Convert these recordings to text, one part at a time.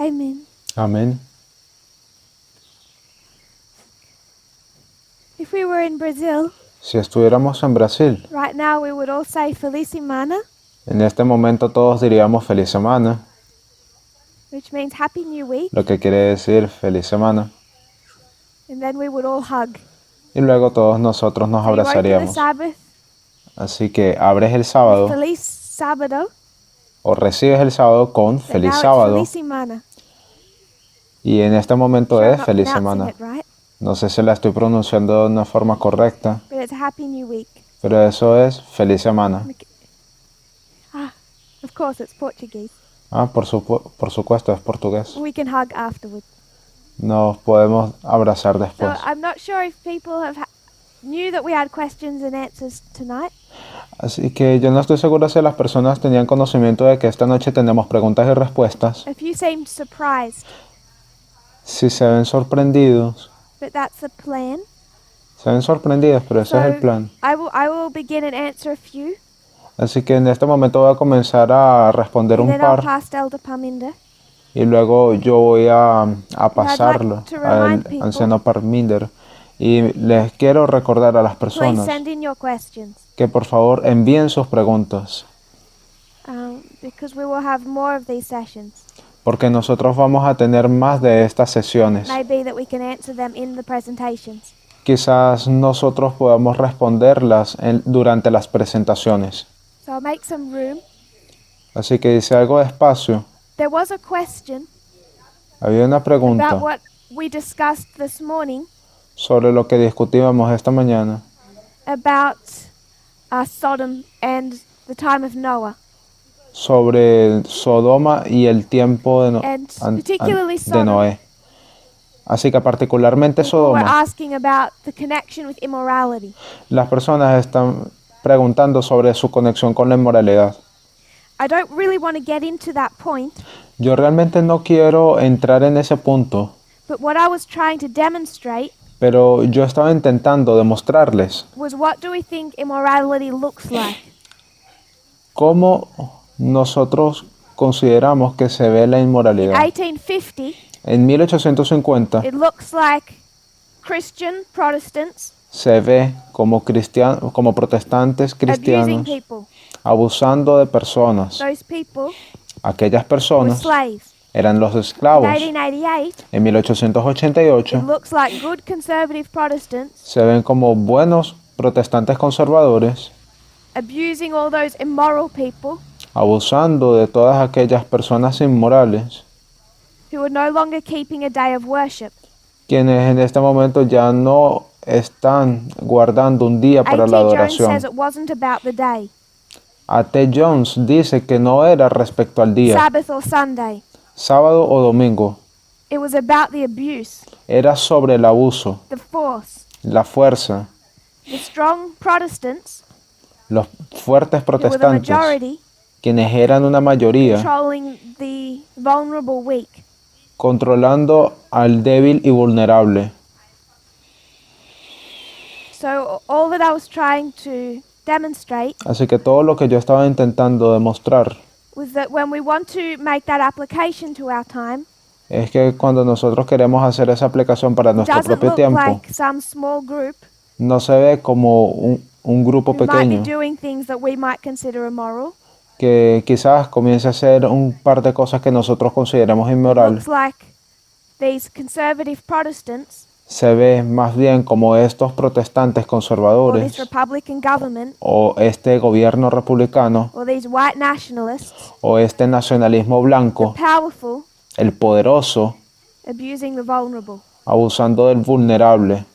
Amen. Amén. If we were in Brazil, Si estuviéramos en Brasil, right now we would all say Feliz Semana, en este momento todos diríamos feliz semana, which means Happy New Week, lo que quiere decir feliz semana. and then we would all hug. Y luego todos nosotros nos So you open the abrazaríamos. Sabbath Así que abres el with sábado Feliz Sábado, o recibes el sábado con but feliz now sábado. it's Feliz Semana. Y en este momento Sure, I'm es not feliz pronouncing semana. it right, No sé si la estoy pronunciando de una forma correcta, but it's Happy New Week. pero eso es feliz semana. Of course, it's Portuguese. Por supuesto, es portugués. We can hug afterwards. Nos podemos abrazar So después. I'm not sure if people knew that we had questions and answers tonight. Así que yo no estoy seguro si las personas tenían conocimiento de que esta noche tenemos preguntas y respuestas. If you seemed surprised, Si se ven sorprendidos, but that's the plan. se ven sorprendidos, pero ese es el plan. I will begin and answer a few, Así que en este momento voy a comenzar a responder and un then I'll par pass to Elder Parminder. y luego yo voy a pasarlo like to remind al people- anciano Parminder. Y les quiero recordar a las Please personas send in your questions, que por favor envíen sus preguntas, because we will have more of these sessions. porque nosotros vamos a tener más de estas sesiones. Maybe that we can answer them in the presentations. Quizás nosotros podamos responderlas durante las presentaciones. So I'll make some room. Así que dice algo despacio. There was a question Había una pregunta about what we discussed this morning sobre lo que discutíamos esta mañana, about Sodom and the time of Noah. sobre Sodoma y el tiempo And particularly de Sodom. Noé. Así que particularmente People were Sodoma, asking about the connection with immorality. las personas están preguntando sobre su conexión con la inmoralidad. I don't really want to get into that point, Yo realmente no quiero entrar en ese punto, but what I was trying to demonstrate pero yo estaba intentando demostrarles was what do we think immorality looks like? cómo nosotros consideramos que se ve la In inmoralidad. 1850, En 1850 it looks like Christian Protestants se ve como protestantes abusing cristianos people. abusando de personas. Those people Aquellas were personas slaves. eran los In esclavos. 1888, En it 1888 looks like good conservative Protestants se ven como buenos protestantes conservadores abusing all those immoral people abusando de todas aquellas personas inmorales, who are no longer keeping a day of worship. quienes en este momento ya no están guardando un día para la A.T. Jones adoración. says it wasn't about the day, A.T. Jones dice que no era respecto al día, Sabbath or Sunday. sábado o domingo, It was about the abuse, era sobre el abuso, the force. la fuerza. The strong Protestants, Los fuertes who were the protestantes, majority, quienes eran una mayoría, controlling the vulnerable weak. controlando al débil y vulnerable. So all that I was trying to demonstrate Así que todo lo que yo estaba intentando demostrar was that when we want to make that application to our time, es que cuando nosotros queremos hacer esa aplicación para it nuestro doesn't propio look tiempo, like some small group no se ve como un grupo who might be pequeño doing things that we might consider immoral. que quizás comience a hacer un par de cosas que nosotros consideremos It inmoral. looks like these conservative Protestants Se ve más bien como estos protestantes or this conservadores Republican government o este gobierno republicano or these white nationalists, o este nacionalismo blanco, powerful, el poderoso, abusing the vulnerable. abusando del vulnerable.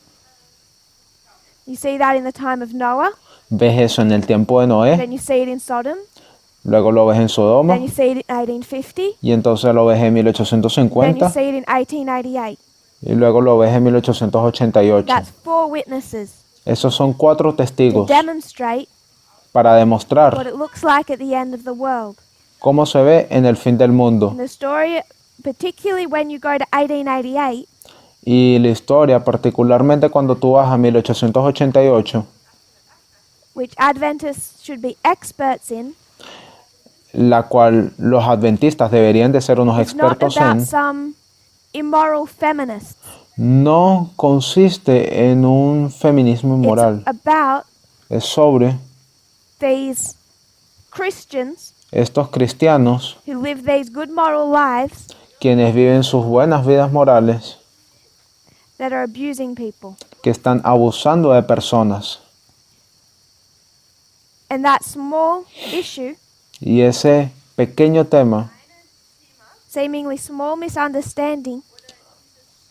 You see that in the time of Noah, Ves eso en el tiempo de Noé, then you see it in Sodom, luego lo ves en Sodoma then you see it in 1850, y entonces lo ves en then you 1850 see it in 1888. y luego lo ves en 1888. That's 4 witnesses Esos son 4 to testigos demonstrate para what demostrar it looks like at the end of the world. cómo se ve en el fin del mundo. And the story, particularly when you go to 1888, Y la historia, particularmente cuando tú vas a 1888, which Adventists should be experts in, la cual los adventistas deberían de ser unos It's not expertos about en, some immoral feminists. no consiste en un feminismo It's inmoral. about Es sobre these Christians estos cristianos who live these good moral lives quienes viven sus buenas vidas morales, that are abusing people. que están abusando de personas. And that small issue, Y ese pequeño tema seemingly small misunderstanding,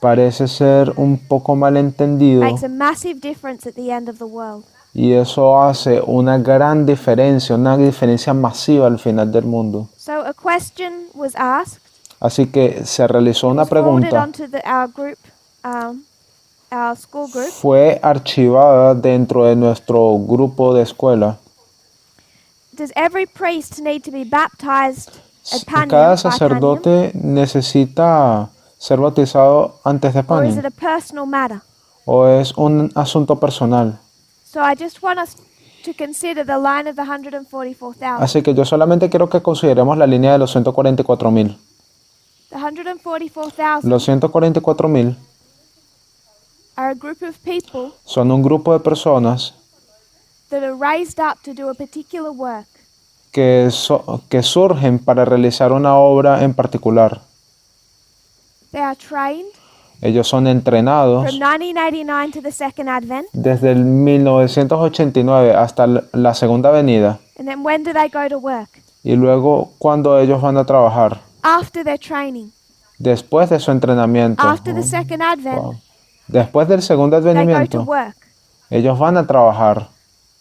parece ser un poco malentendido makes a massive difference at the end of the world. y eso hace una gran diferencia, una diferencia masiva al final del mundo. So a question was asked. Así que se realizó It una was forwarded pregunta, onto our group, our school group. fue archivada dentro de nuestro grupo de escuela. Does every priest need to be baptized at Panyam, Cada by Panyam, sacerdote necesita ser bautizado antes de or is it Panyam, a personal matter? o es un asunto personal. So I just want us to consider the line of the 144,000. Así que yo solamente quiero que consideremos la línea de los 144.000. The 144,000 Los 144.000 are a group of people son un grupo de personas that are raised up to do a particular work. que surgen para realizar una obra en particular. They are trained Ellos son entrenados from 1989 to the second advent. desde el 1989 hasta la segunda venida. And then when do they go to work? Y luego, cuando ellos van a trabajar, After their training. después de su entrenamiento, After the second advent, wow, después del segundo they go to advenimiento, work. ellos van a trabajar.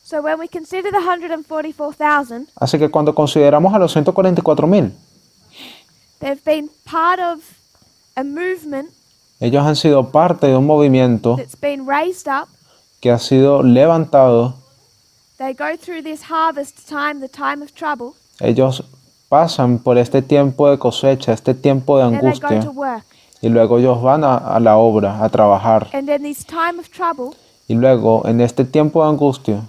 So when we consider the 144,000, Así que cuando consideramos a los 144.000, they've been part of a movement ellos han sido parte de un movimiento that's been raised up. que ha sido levantado. They go through this harvest time, the time of trouble, Ellos pasan por este tiempo de cosecha, este tiempo de and they go angustia, to work. y luego ellos van a la obra, a trabajar. And in this time of trouble, Y luego, en este tiempo de angustia,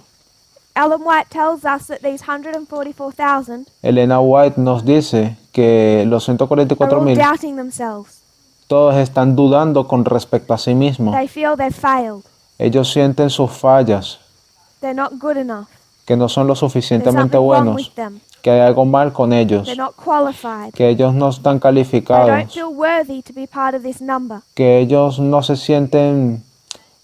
Ellen White tells us that these 144,000 Elena White nos dice que los are all 144.000 doubting themselves. todos están dudando con respecto a sí mismos. They feel they've failed. Ellos sienten sus fallas, They're not good enough. que no son lo There's suficientemente something wrong buenos, with them. que hay algo mal con ellos, They're not qualified. que ellos no están They don't calificados, feel worthy to be part of this number. que ellos no se sienten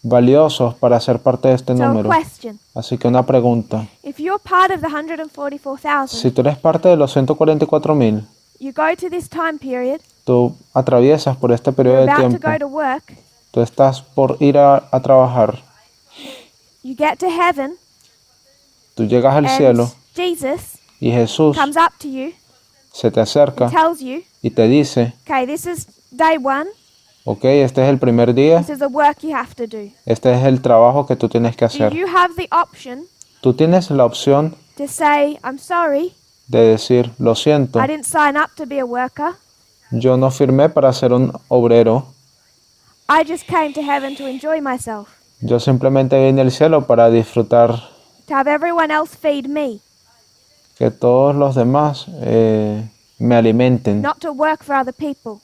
valiosos para ser parte de este So a número. question. Así que una pregunta. If you're part of the 144,000, Si tú eres parte de los 144.000, you go to this time period, tú atraviesas por este periodo you're de about to tiempo, go to work, tú estás por ir a trabajar, you get to heaven, tú llegas al and cielo Jesus y Jesús comes up to you se te acerca and tells you, y te dice, okay, this is day one, ok, este es el primer día, this is the work you have to do. este es el trabajo que tú tienes que Do hacer. you have the option Tú tienes la opción to say, I'm sorry, de decir, lo siento, I didn't sign up to be a worker, yo no firmé para ser un obrero, I just came to heaven to enjoy myself, yo simplemente vine al cielo para disfrutar, to have everyone else feed me, que todos los demás me alimenten, not to work for other people.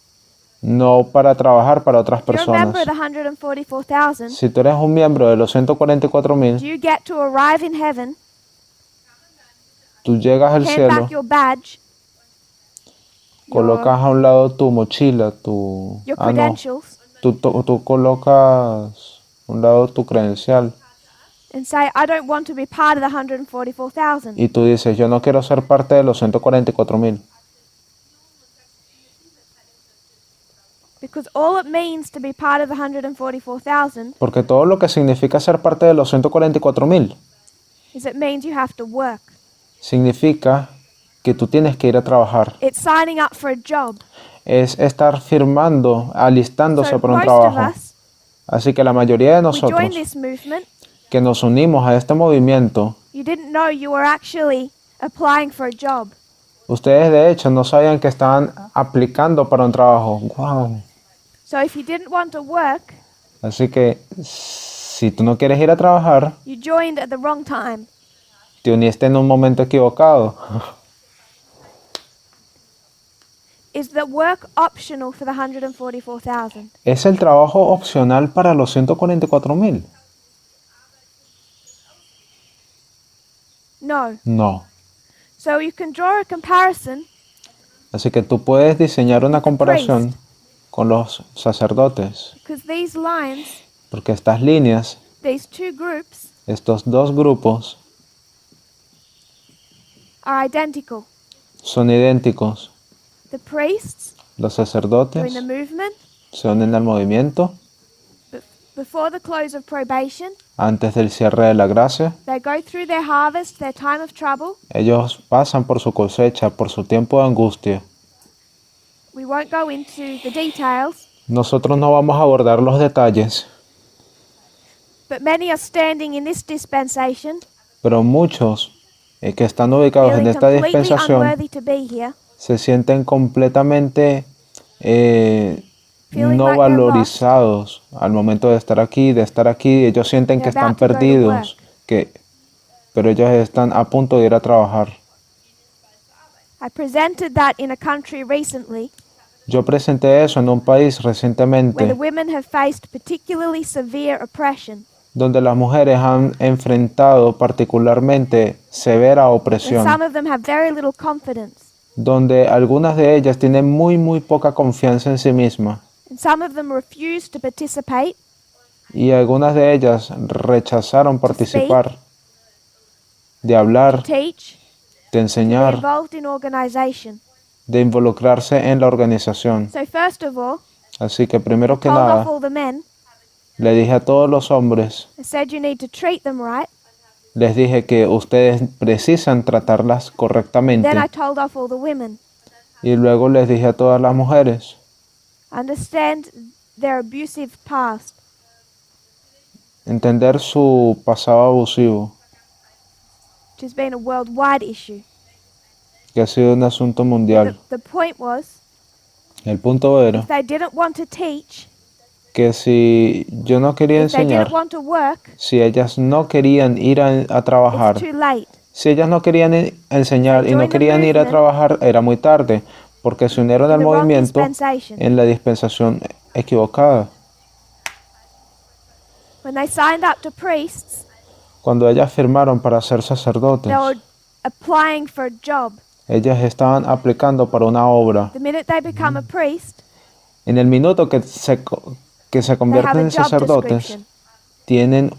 no para trabajar para otras If you're a member personas. of the 144,000, Si tú eres un miembro de los do 144.000, you get to arrive in heaven, tú llegas al hand cielo, back your badge, colocas a un lado tu mochila, tu... your Ah, no, credentials, tú colocas a un lado tu credencial and say, I don't want to be part of the 144,000. y tú dices, yo no quiero ser parte de los 144.000. Because all it means to be part of the 144,000 Porque todo lo que significa ser parte de los 144.000 is it means you have to work. significa que tú tienes que ir a trabajar. It's signing up for a job. Es estar firmando, alistándose So para un most of trabajo. us, Así que la mayoría de we join nosotros this movement, que nos unimos a este movimiento, you didn't know you were actually applying for a job. ustedes de hecho no sabían que estaban aplicando para un trabajo. Wow. So if you didn't want to work, Así que si tú no quieres ir a trabajar, you joined at the wrong time. te uniste en un momento equivocado. is the work optional for the 144,000? ¿Es el trabajo opcional para los 144,000? No. No. So you can draw a comparison Así que tú puedes diseñar una with the comparación priest, con los sacerdotes, because these lines, porque estas líneas, these two groups, estos dos grupos, are identical. son idénticos. The priests Los during sacerdotes the movement, se unen al movimiento before the close of probation, antes del cierre de la gracia. they go through their harvest, their time of trouble. Ellos pasan por su cosecha, por su tiempo de angustia. We won't go into the details, Nosotros no vamos a abordar los detalles, but many are standing in this dispensation, pero muchos que están ubicados en feeling esta completely dispensación unworthy to be here, se sienten completamente Feeling no like they're valorizados al momento de estar aquí, Ellos sienten que They're están about to go to perdidos, pero ellos están a punto de ir a trabajar. I presented that in a country recently Yo presenté eso en un país where recientemente the women have faced particularly severe oppression, donde las mujeres han enfrentado particularmente severa and opresión, some of them have very little confidence, donde algunas de ellas tienen muy poca confianza en sí mismas and some of them refuse to participate, y algunas de ellas rechazaron participar, de hablar, teach, de be enseñar, involved in organization. de involucrarse en la organización. So first of all, Así que primero que told off nada, all the men. le dije a todos los hombres, I said you need to treat them right. les dije que ustedes precisan tratarlas Then I correctamente. told off all the women. Y luego les dije a todas las mujeres, Understand their abusive past. entender su pasado abusivo, Which has been a worldwide issue. que ha sido un asunto mundial. The point was, El punto era if they didn't want to teach, que si yo no quería if they didn't enseñar, want to work, si ellas no querían ir a it's trabajar, too late. si ellas no querían enseñar y no Join the querían ir a movement trabajar, era muy tarde, porque se unieron In al the wrong movimiento dispensation. en la dispensación equivocada. When they signed up to priests, Cuando ellas firmaron para ser sacerdotes, they were applying for a job. ellas estaban aplicando para una obra. The minute they become a priest, En el minuto que se they have convierten a en job sacerdotes, description. tienen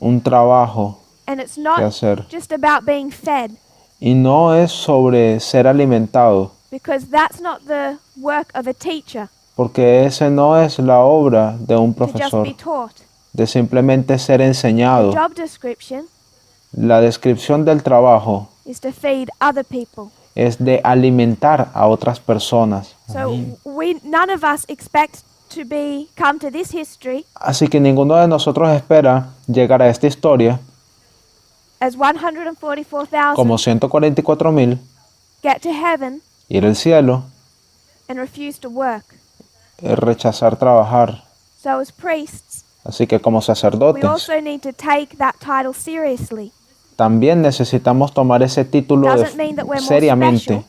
un trabajo And it's que not hacer. just about being fed, Y no es sobre ser alimentado, because that's not the work of a teacher, porque ese no es la obra de un to just profesor, be taught. de simplemente ser The enseñado. job description La descripción del trabajo is to feed other people. es de alimentar a otras personas. So none of us expect to come to this history Así que ninguno de nosotros espera llegar a esta historia as 144,000 como 144,000, get to heaven ir al cielo, and refuse to work. rechazar trabajar. So as priests, Así que como we sacerdotes also need to take that title seriously. también necesitamos tomar ese título Doesn't mean that we're more seriamente. special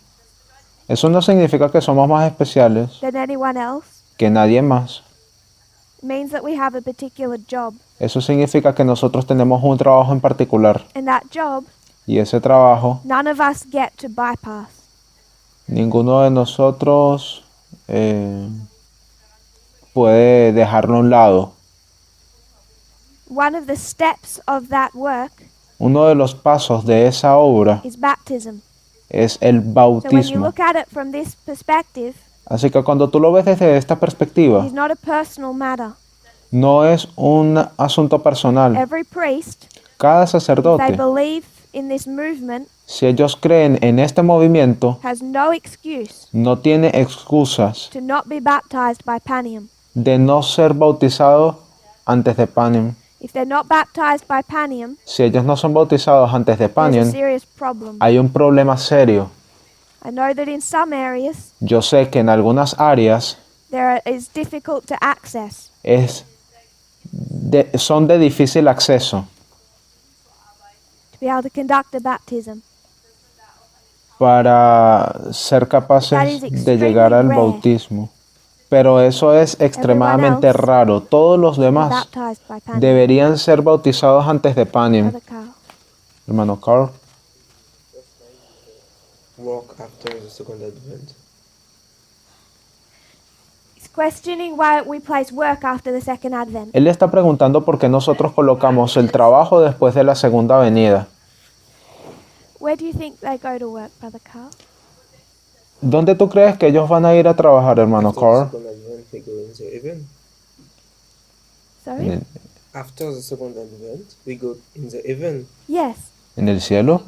Eso no significa que somos más especiales than anyone else. que nadie más. It means that we have a particular job. Eso significa que nosotros tenemos un trabajo en particular And that job, y ese trabajo none of us get to bypass. ninguno de nosotros puede dejarlo a un lado. One of the steps of that work Uno de los pasos de esa obra is baptism. es el So when you bautismo. look at it from this perspective, Así que cuando tú lo ves desde esta perspectiva, it's not a personal matter. no es un asunto personal. Every priest, Cada if they sacerdote, believe in this movement, si ellos creen en este movimiento, has no excuse no tiene excusas to not be baptized by Panium. de no ser bautizado antes de Panem. If they're not baptized by Panium, Si ellos no son bautizados antes de there's a Panem, serious problem. hay un problema serio. I know that in some areas Yo sé que en algunas áreas is difficult to access. son de difícil acceso To be able to conduct a baptism. para ser That capaces is de extremely llegar al rare. bautismo. Pero eso es extremadamente else raro. Todos los Be demás baptized by Panion. deberían ser bautizados antes de Panion. Brother Carl. Hermano Carl. Walk after the second advent. He's questioning why we place work after the second advent. Él está preguntando por qué nosotros colocamos el trabajo después de la segunda venida. Where do you think they go to work, Brother Carl? ¿Dónde tú crees que ellos van a ir a trabajar, hermano After the Carl? second advent, we go in the heaven. Sorry? ¿En After the second advent, we go in the heaven. Yes. el cielo?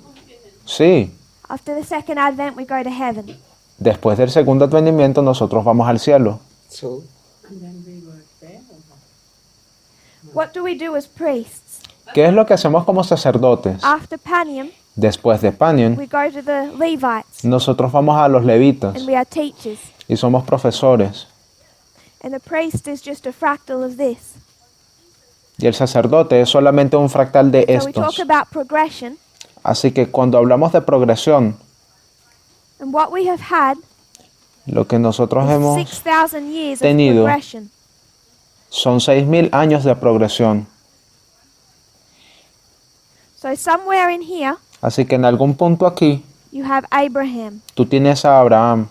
Sí. After the second advent, we go to heaven. Después del segundo advenimiento nosotros vamos al cielo. So, What do we do as priests? ¿Qué es lo que hacemos como sacerdotes? After Panion, Después de Panion, we go to the Levites nosotros vamos a los levitas and we are teachers. y somos profesores. And the priest is just a fractal of this. Y el sacerdote es solamente un fractal de So we talk estos. about progression, Así que cuando hablamos de progresión, and what we have had lo que nosotros is hemos 6,000 years of tenido progression. son 6.000 años de progresión. So somewhere in here, Así que en algún punto aquí, you have Abraham. tú tienes a Abraham.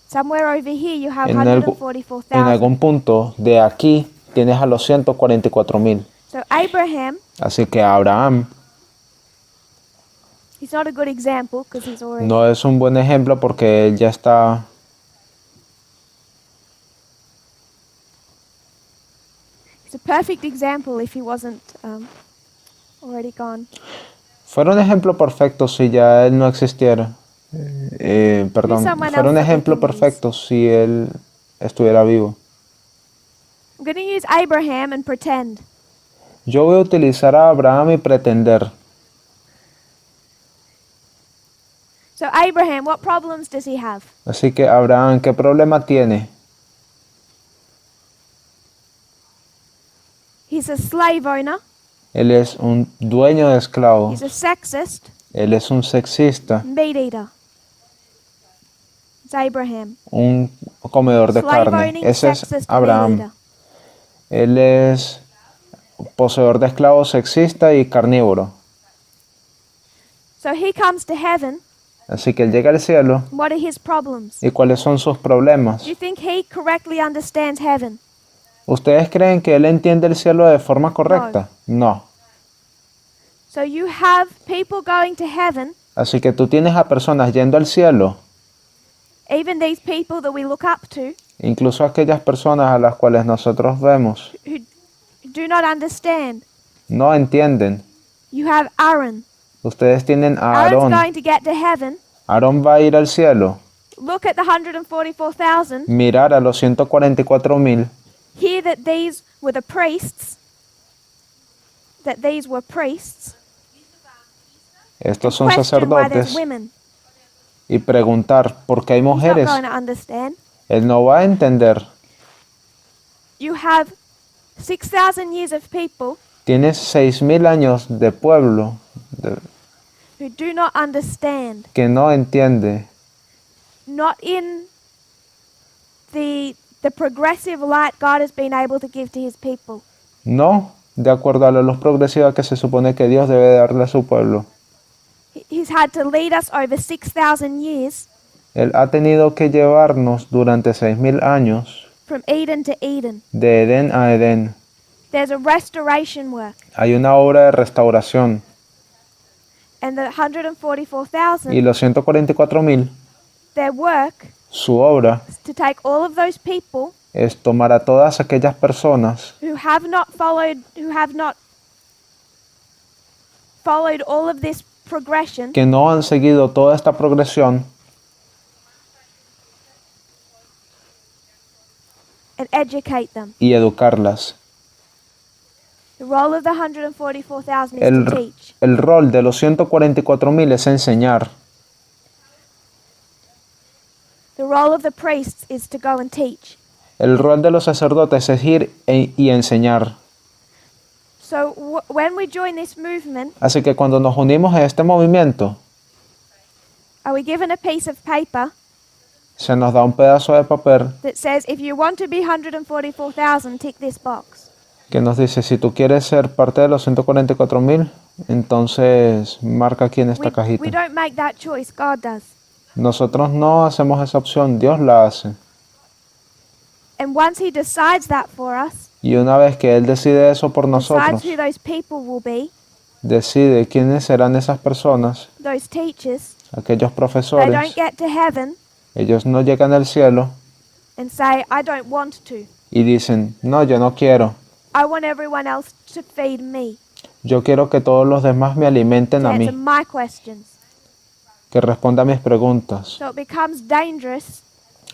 Somewhere over here, you have En 144,000. algún punto de aquí, tienes a los 144.000. So Abraham, Así que Abraham he's not a good example because he's already. no es un buen ejemplo porque él ya está. He's a perfect example if he wasn't already gone. Fuera un ejemplo perfecto si ya él no existiera. Perdón, someone fuera un else that we ejemplo can use. perfecto si él estuviera vivo. I'm going to use Abraham and pretend. Yo voy a utilizar a Abraham y pretender. So Abraham, what problems does he have? Así que Abraham, ¿qué problema tiene? He's a slave owner. Él es un dueño de esclavos. He's a sexist, Él es un sexista, meat eater. It's Abraham. un comedor de Slave carne. owning, Ese es sexist, meat Abraham. eater. Él es poseedor de esclavos, sexista y carnívoro. So he comes to heaven. Así que él llega al cielo. What are his problems? ¿Y cuáles son sus problemas? Do you think he correctly understands heaven? ¿Ustedes creen que él entiende el cielo de forma correcta? No. So you have people going to heaven, Así que tú tienes a personas yendo al cielo, even these people that we look up to, incluso aquellas personas a las cuales nosotros vemos, who do not understand. no entienden. You have Aaron. Ustedes tienen a Aaron's Aarón. going to get to heaven, Aarón va a ir al cielo, look at the 144,000, mirar a los 144.000, hear that these were the priests, that these were priests, estos son question why there's sacerdotes, women. y preguntar por qué hay He's not mujeres. going to understand. Él no va a entender. You have 6,000 years of people Tienes 6.000 años de pueblo who do not understand, que no entiende, not in the progressive light God has been able to give to his people. no de acuerdo a la luz progresiva que se supone que Dios debe darle a su pueblo. He's had to lead us over 6,000 years Él ha tenido que llevarnos durante 6.000 años from Eden to Eden. de Edén a Edén. There's a restoration work, Hay una obra de restauración and the y 144,000, los 144.000, their work su obra is to take all of those people es tomar a todas aquellas personas who have not followed all of this progression que no han seguido toda esta progresión and educate them. y educarlas. The role of the 144,000 is El, to teach. el rol de los 144.000 es enseñar. The role of the priests is to go and teach. El rol de los sacerdotes es ir y enseñar. So when we join this movement, Así que cuando nos unimos a este movimiento, Are we given a piece of paper se nos da un pedazo de papel that says, if you want to be 144,000, tick this box? que nos dice, si tú quieres ser parte de los 144,000, entonces marca aquí en esta We cajita. don't make that choice, God does. Nosotros no hacemos esa opción, Dios la hace. And once He decides that for us, Y una vez que Él decide eso por nosotros, decides who those people will be, decide quiénes serán esas personas, those teachers, aquellos they profesores, don't get to heaven ellos no llegan al cielo and say, I don't want to. y dicen, no, yo no quiero. I want everyone else to feed me, Yo quiero que todos los demás me alimenten to a answer mí, my questions. que responda a mis preguntas. So it becomes dangerous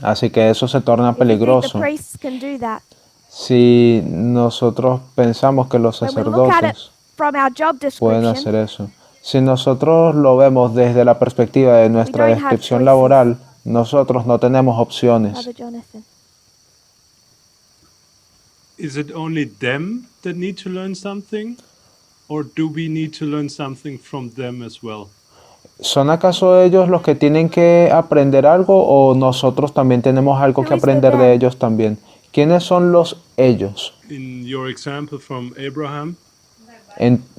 Así que eso se torna if we think the peligroso priests can do that. si nosotros pensamos que los When we look at it sacerdotes from our job pueden description, hacer eso. Si nosotros lo vemos desde la perspectiva de nuestra don't have descripción choices. laboral, nosotros no tenemos opciones. Brother Jonathan. Is it only them that need to learn something? Or do we need to learn something from them as well? ¿Son acaso ellos los que tienen que aprender algo o nosotros también tenemos algo que Who is the aprender de them? ellos también? ¿Quiénes son los ellos? In your example from Abraham,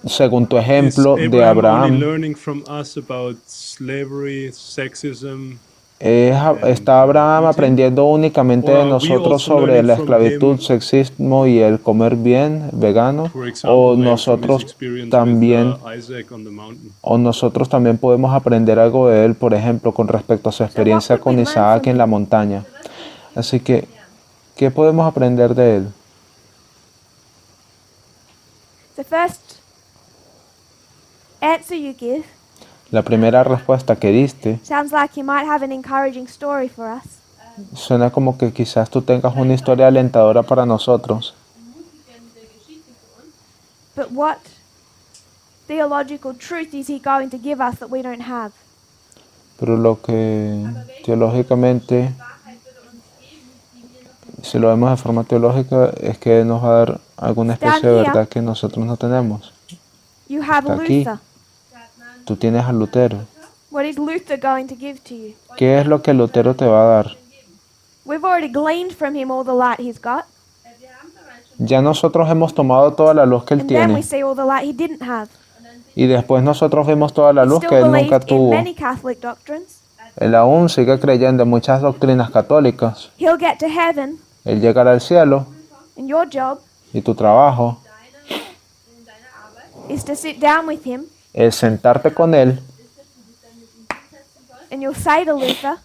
Según tu is ejemplo de Abraham only Abraham, learning from us about slavery, sexism? ¿está Abraham aprendiendo únicamente de nosotros sobre la esclavitud, sexismo y el comer bien, vegano? For example, ¿O maybe from his nosotros experience también, with Isaac on the mountain? o nosotros también podemos aprender algo de él, por ejemplo, con respecto a su experiencia what would con we learn Isaac from en la montaña? Así que, ¿qué podemos aprender de él? The first answer you give La primera respuesta que diste sounds like you might have an encouraging story for us. suena como que quizás tú tengas una historia alentadora para nosotros. But what theological truth is He going to give us that we don't have? Pero lo que teológicamente, si lo vemos de forma teológica, es que nos va a dar alguna especie de verdad que nosotros no tenemos. You have Está aquí. Luther. Tú tienes a Lutero. What is Luther going to give to you? ¿Qué es lo que Lutero te va a dar? We've already gleaned from him all the light he's got, Ya nosotros hemos tomado toda la luz que él and then we tiene see all the light he didn't have. y después nosotros vemos toda la He luz still que él believed nunca in tuvo. many Catholic doctrines. Él aún sigue creyendo en muchas doctrinas católicas. He'll get to heaven, Él llegará al cielo and your job y tu trabajo is to sit down with him, es sentarte con él and you'll say to Luther,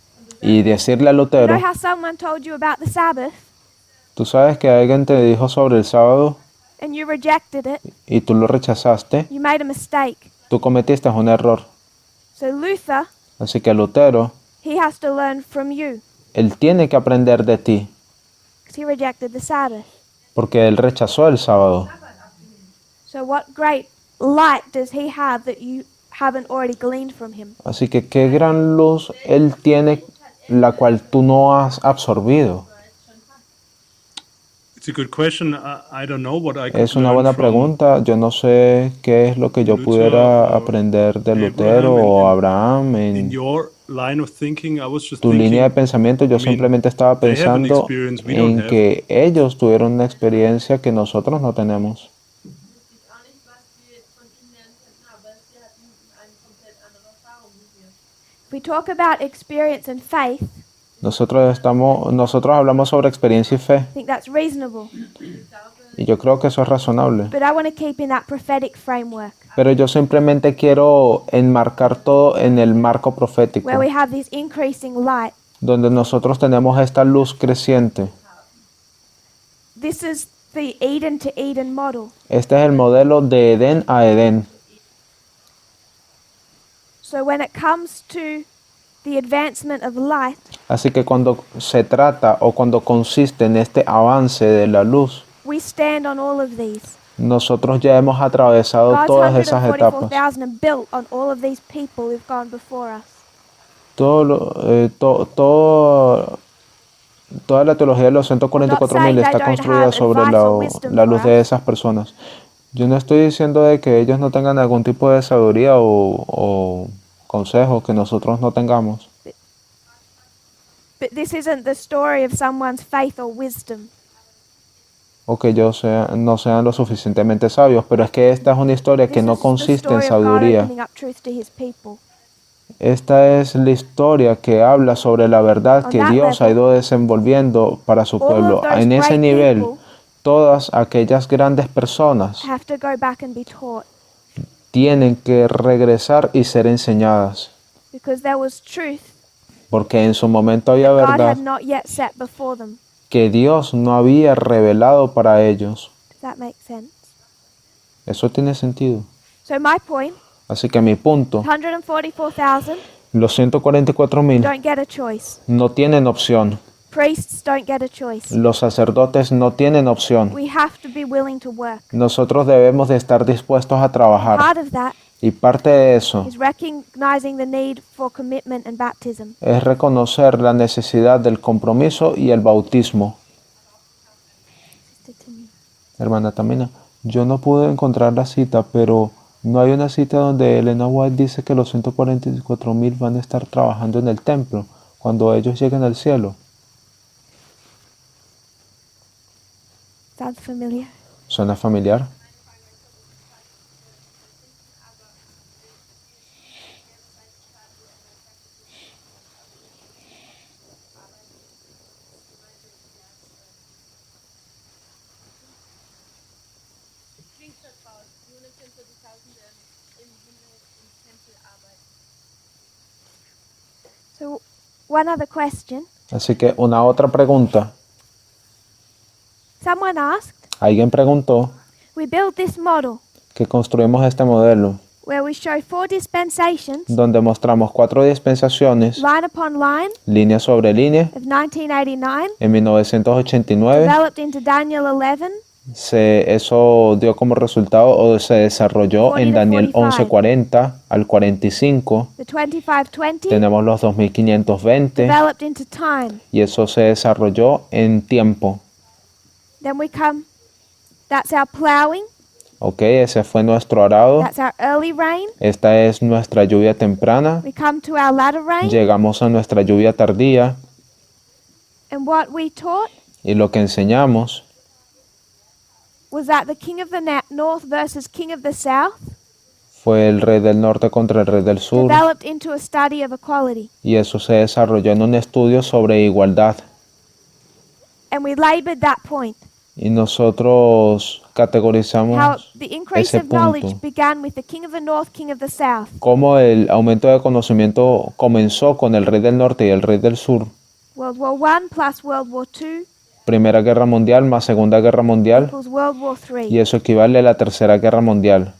y decirle a you know Lutero, how someone told you about the Sabbath, tú sabes que alguien te dijo sobre el sábado and you rejected it, y tú lo rechazaste, you made a mistake. tú cometiste un error. So Luther, Así que Lutero, he has to learn from you, él tiene que aprender de ti because he rejected the Sabbath. porque él rechazó el sábado. So what great light does he have that you haven't already gleaned from him? Así que qué gran luz él tiene, la cual tú no has absorbido. It's a good question. I don't know what I could Es una learn buena from pregunta. Yo no sé qué es lo que yo Luther pudiera o aprender de Abraham Lutero o Abraham in en your line of thinking. I was just tu thinking, línea de pensamiento. Yo I mean, simplemente estaba they have an pensando experience we don't en have. que ellos tuvieron una experiencia que nosotros no tenemos. auch nicht, was wir von ihnen lernen könnten, aber sie hatten eine komplett andere Erfahrung wie wir. If we talk about experience and faith, Nosotros hablamos sobre experiencia y fe I think that's reasonable. y yo creo que eso es razonable. But I want to keep in that prophetic framework Pero yo simplemente quiero enmarcar todo en el marco profético, where we have this increasing light. donde nosotros tenemos esta luz creciente. This is the Eden to Eden model. Este es el modelo de Edén a Edén. So when it comes to the advancement of light, Así que cuando se trata o cuando consiste en este avance de la luz, we stand on all of these. nosotros ya hemos atravesado God's todas esas etapas. 144,000 are built on all of these people who've gone before us. Toda la teología de los 144,000 está construida sobre la luz de esas personas. Yo no estoy diciendo de que ellos no tengan algún tipo de sabiduría o consejos que nosotros no tengamos. But this isn't the story of someone's faith or wisdom. O que no sean lo suficientemente sabios, pero es que esta es una historia que This no is the consiste en story of God sabiduría. opening up truth to his people. Esta es la historia que habla sobre la verdad On que that Dios ha level, ido desenvolviendo para su all of pueblo. those En ese great nivel, people todas aquellas grandes personas have to go back and be taught, tienen que regresar y ser enseñadas, because there was truth porque en su momento había that God verdad had not yet set before them. que Dios no había revelado para ellos. Does that make sense? Eso tiene sentido. So my point, Así que mi punto, 144,000 los 144,000 don't get a choice. no tienen opción. Priests don't get a choice. Los sacerdotes no tienen opción. We have to be willing to work. Nosotros debemos de estar dispuestos a trabajar. Part of that Y parte de eso is recognizing the need for commitment and baptism. es reconocer la necesidad del compromiso y el bautismo. Hermana Tamina, yo no pude encontrar la cita, pero no hay una cita donde Elena White dice que los 144,000 van a estar trabajando en el templo cuando ellos lleguen al cielo. Sounds familiar. ¿Suena familiar? So one other question. Así que una otra pregunta. Someone asked, Alguien preguntó we build this model que construimos este modelo where we show 4 dispensations, donde mostramos 4 dispensaciones, line upon line, línea sobre línea. of 1989, En 1989 developed into Daniel 11, eso dio como resultado o se desarrolló 40 en to Daniel 45. 11:40 al 45. the 2520, Tenemos los 2520 developed into time. y eso se desarrolló en tiempo. Then we come, that's our plowing, Ok, ese fue nuestro arado. that's our early rain. Esta es nuestra lluvia temprana. We come to our latter rain, Llegamos a nuestra lluvia tardía and what we taught y lo que enseñamos was that the king of the north versus king of the south fue el rey del norte contra el rey del sur developed into a study of equality. y eso se desarrolló en un estudio sobre igualdad. And we labored that point. Y nosotros How categorizamos the increase ese of knowledge punto. began with the king of the north, king of the south. Cómo el aumento de conocimiento comenzó con el rey del norte y el rey del sur. World War I plus World War II Primera Guerra Mundial más Segunda Guerra Mundial equals World War y III. eso equivale a la Tercera Guerra Mundial.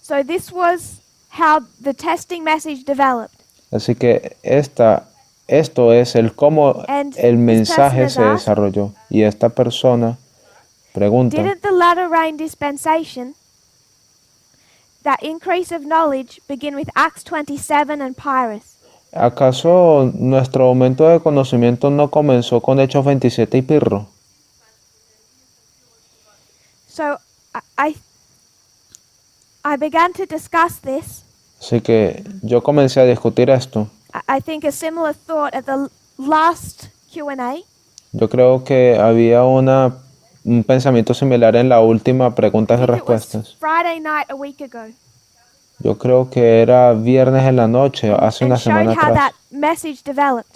So this was how the testing message developed. Así que esto es el cómo And el this mensaje person se has asked, desarrolló. Y esta persona pregunta, didn't the latter rain dispensation, that increase of knowledge, begin with Acts 27 and Pyrrhus? ¿acaso nuestro aumento de conocimiento no comenzó con Hechos 27 y Pirro? So I began to discuss this. Así que yo comencé a discutir esto. I think a similar thought at the last Q&A. Yo creo que había un pensamiento similar en la última preguntas y I think it was respuestas. Friday night a week ago. Yo creo que era viernes en la noche, hace And una showed semana how atrás. that message developed.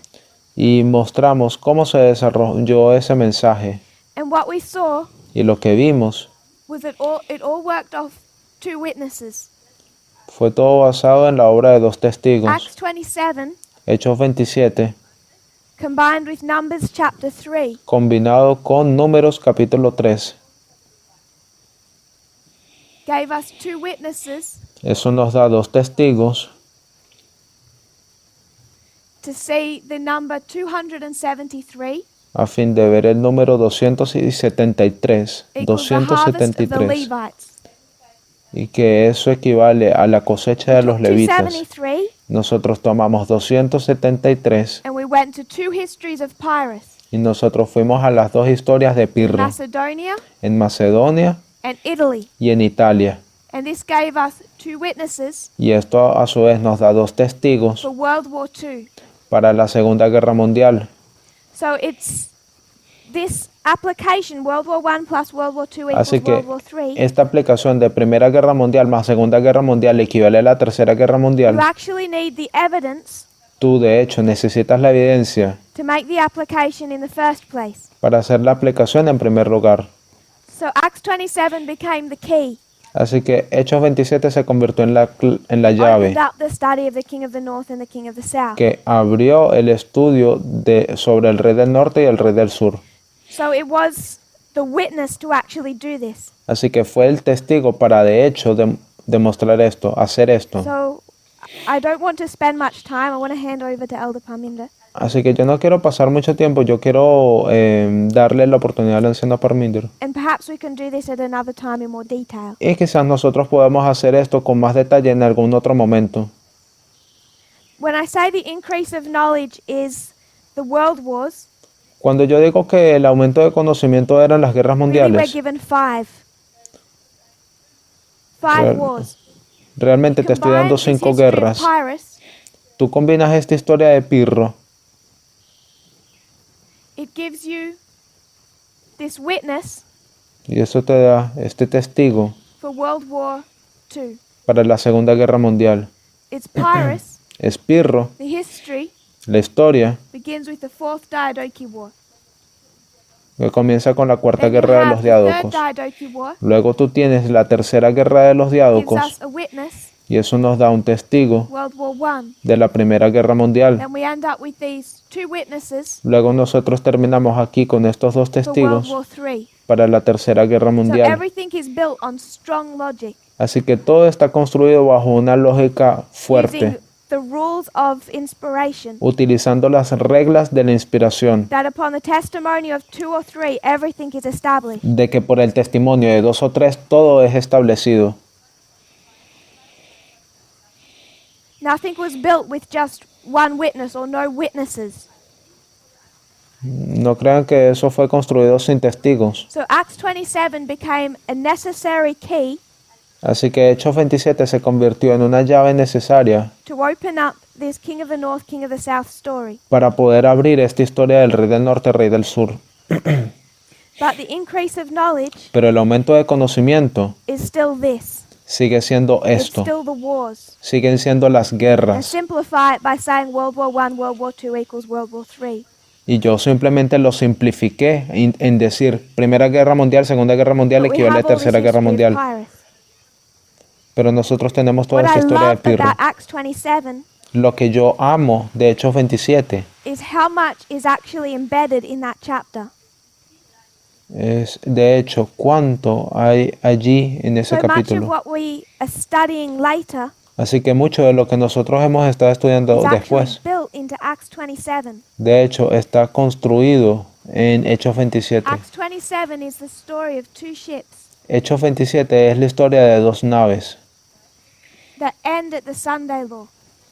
Y mostramos cómo se desarrolló ese mensaje. And what we saw Y lo que vimos was that it all worked off 2 witnesses. fue todo basado en la obra de 2 testigos. Acts 27 Hechos 27, combined with Numbers chapter 3 combinado con Números capítulo 3. gave us 2 witnesses Eso nos da 2 testigos to see the number 273 a fin de ver el número 273. equals the harvest of the 273. Levites. Y que eso equivale a la cosecha de los levitas. 273 Nosotros tomamos 273 and we went to 2 histories of Pyrrhus, y nosotros fuimos a las 2 historias de Pirro, Macedonia en Macedonia and Italy. y en Italia. And this gave us 2 witnesses Y esto a su vez nos da 2 testigos for World War II. para la Segunda Guerra Mundial. So it's this application, World War I plus World War II equals Así que World War III. esta aplicación de Primera Guerra Mundial más Segunda Guerra Mundial equivale a la Tercera Guerra Mundial. You actually need the evidence Tú de hecho necesitas la evidencia to make the application in the first place. para hacer la aplicación en primer lugar. So Acts 27 became the key. Así que Hechos 27 se convirtió en la llave Opened up the study of the king of the north and the king of the south. que abrió el estudio sobre el rey del norte y el rey del sur. So it was the witness to actually do this. Así que fue el testigo para de hecho demostrar esto, hacer esto. So I don't want to spend much time. I want to hand over to Elder Parminder. Así que yo no quiero pasar mucho tiempo, yo quiero darle la oportunidad al anciano Parminder. And perhaps we can do this at another time in more detail. Y quizás nosotros podamos hacer esto con más detalle en algún otro momento. When I say the increase of knowledge is the world wars, Cuando yo digo que el aumento de conocimiento eran las guerras really we're mundiales, given 5. 5 Real- wars. realmente te estoy Combine dando this 5 history of guerras. Pyrrhus, Tú combinas esta historia de Pirro, it gives you this witness y eso te da este testigo for World War II. para la Segunda Guerra Mundial. It's Pyrrhus. Es Pirro, The history la historia, begins with the 4th Diadochi War. que comienza con la Cuarta Then you Guerra de have los the 3rd Diádocos. Diadochi War. Luego tú tienes la Tercera Guerra de los Gives Diádocos, us a witness, y eso nos da un testigo World War I. de la Primera Guerra Mundial. Then we end up with these 2 witnesses Luego nosotros terminamos aquí con estos 2 for World testigos War III. para la Tercera Guerra So Mundial. everything is built on strong logic, Así que todo está construido bajo una lógica using fuerte, the rules of inspiration, utilizando las reglas de la inspiración, that upon the testimony of 2 or 3, everything is established. de que por el testimonio de 2 o 3 todo es establecido. Nothing was built with just one witness or no witnesses. No crean que eso fue construido sin testigos. So Acts 27 became a necessary key Así que Hechos 27 se convirtió en una llave necesaria to open up this King of the North, King of the South story. para poder abrir esta historia del rey del norte, rey del sur. But the increase of knowledge Pero el aumento de conocimiento is still this. sigue siendo It's esto. still the wars. Siguen siendo las And guerras. simplify it by saying World War I, World War II equals World War III. Y yo simplemente lo simplifiqué en decir Primera Guerra Mundial, Segunda Guerra Mundial But we equivale a have all this Tercera Guerra history of Mundial. Pyrrhus. Pero nosotros tenemos toda What esta I historia de love Pirro. about Acts 27 Lo que yo amo de Hechos 27 is how much is actually embedded in that chapter. es, de hecho, cuánto hay allí en ese So much of capítulo. what we are studying later Así que mucho de lo que nosotros hemos estado estudiando is actually después, built into Acts 27. de hecho, está construido en Hechos 27. Acts 27 is the story of 2 ships Hechos 27 es la historia de 2 naves that end at the Sunday law.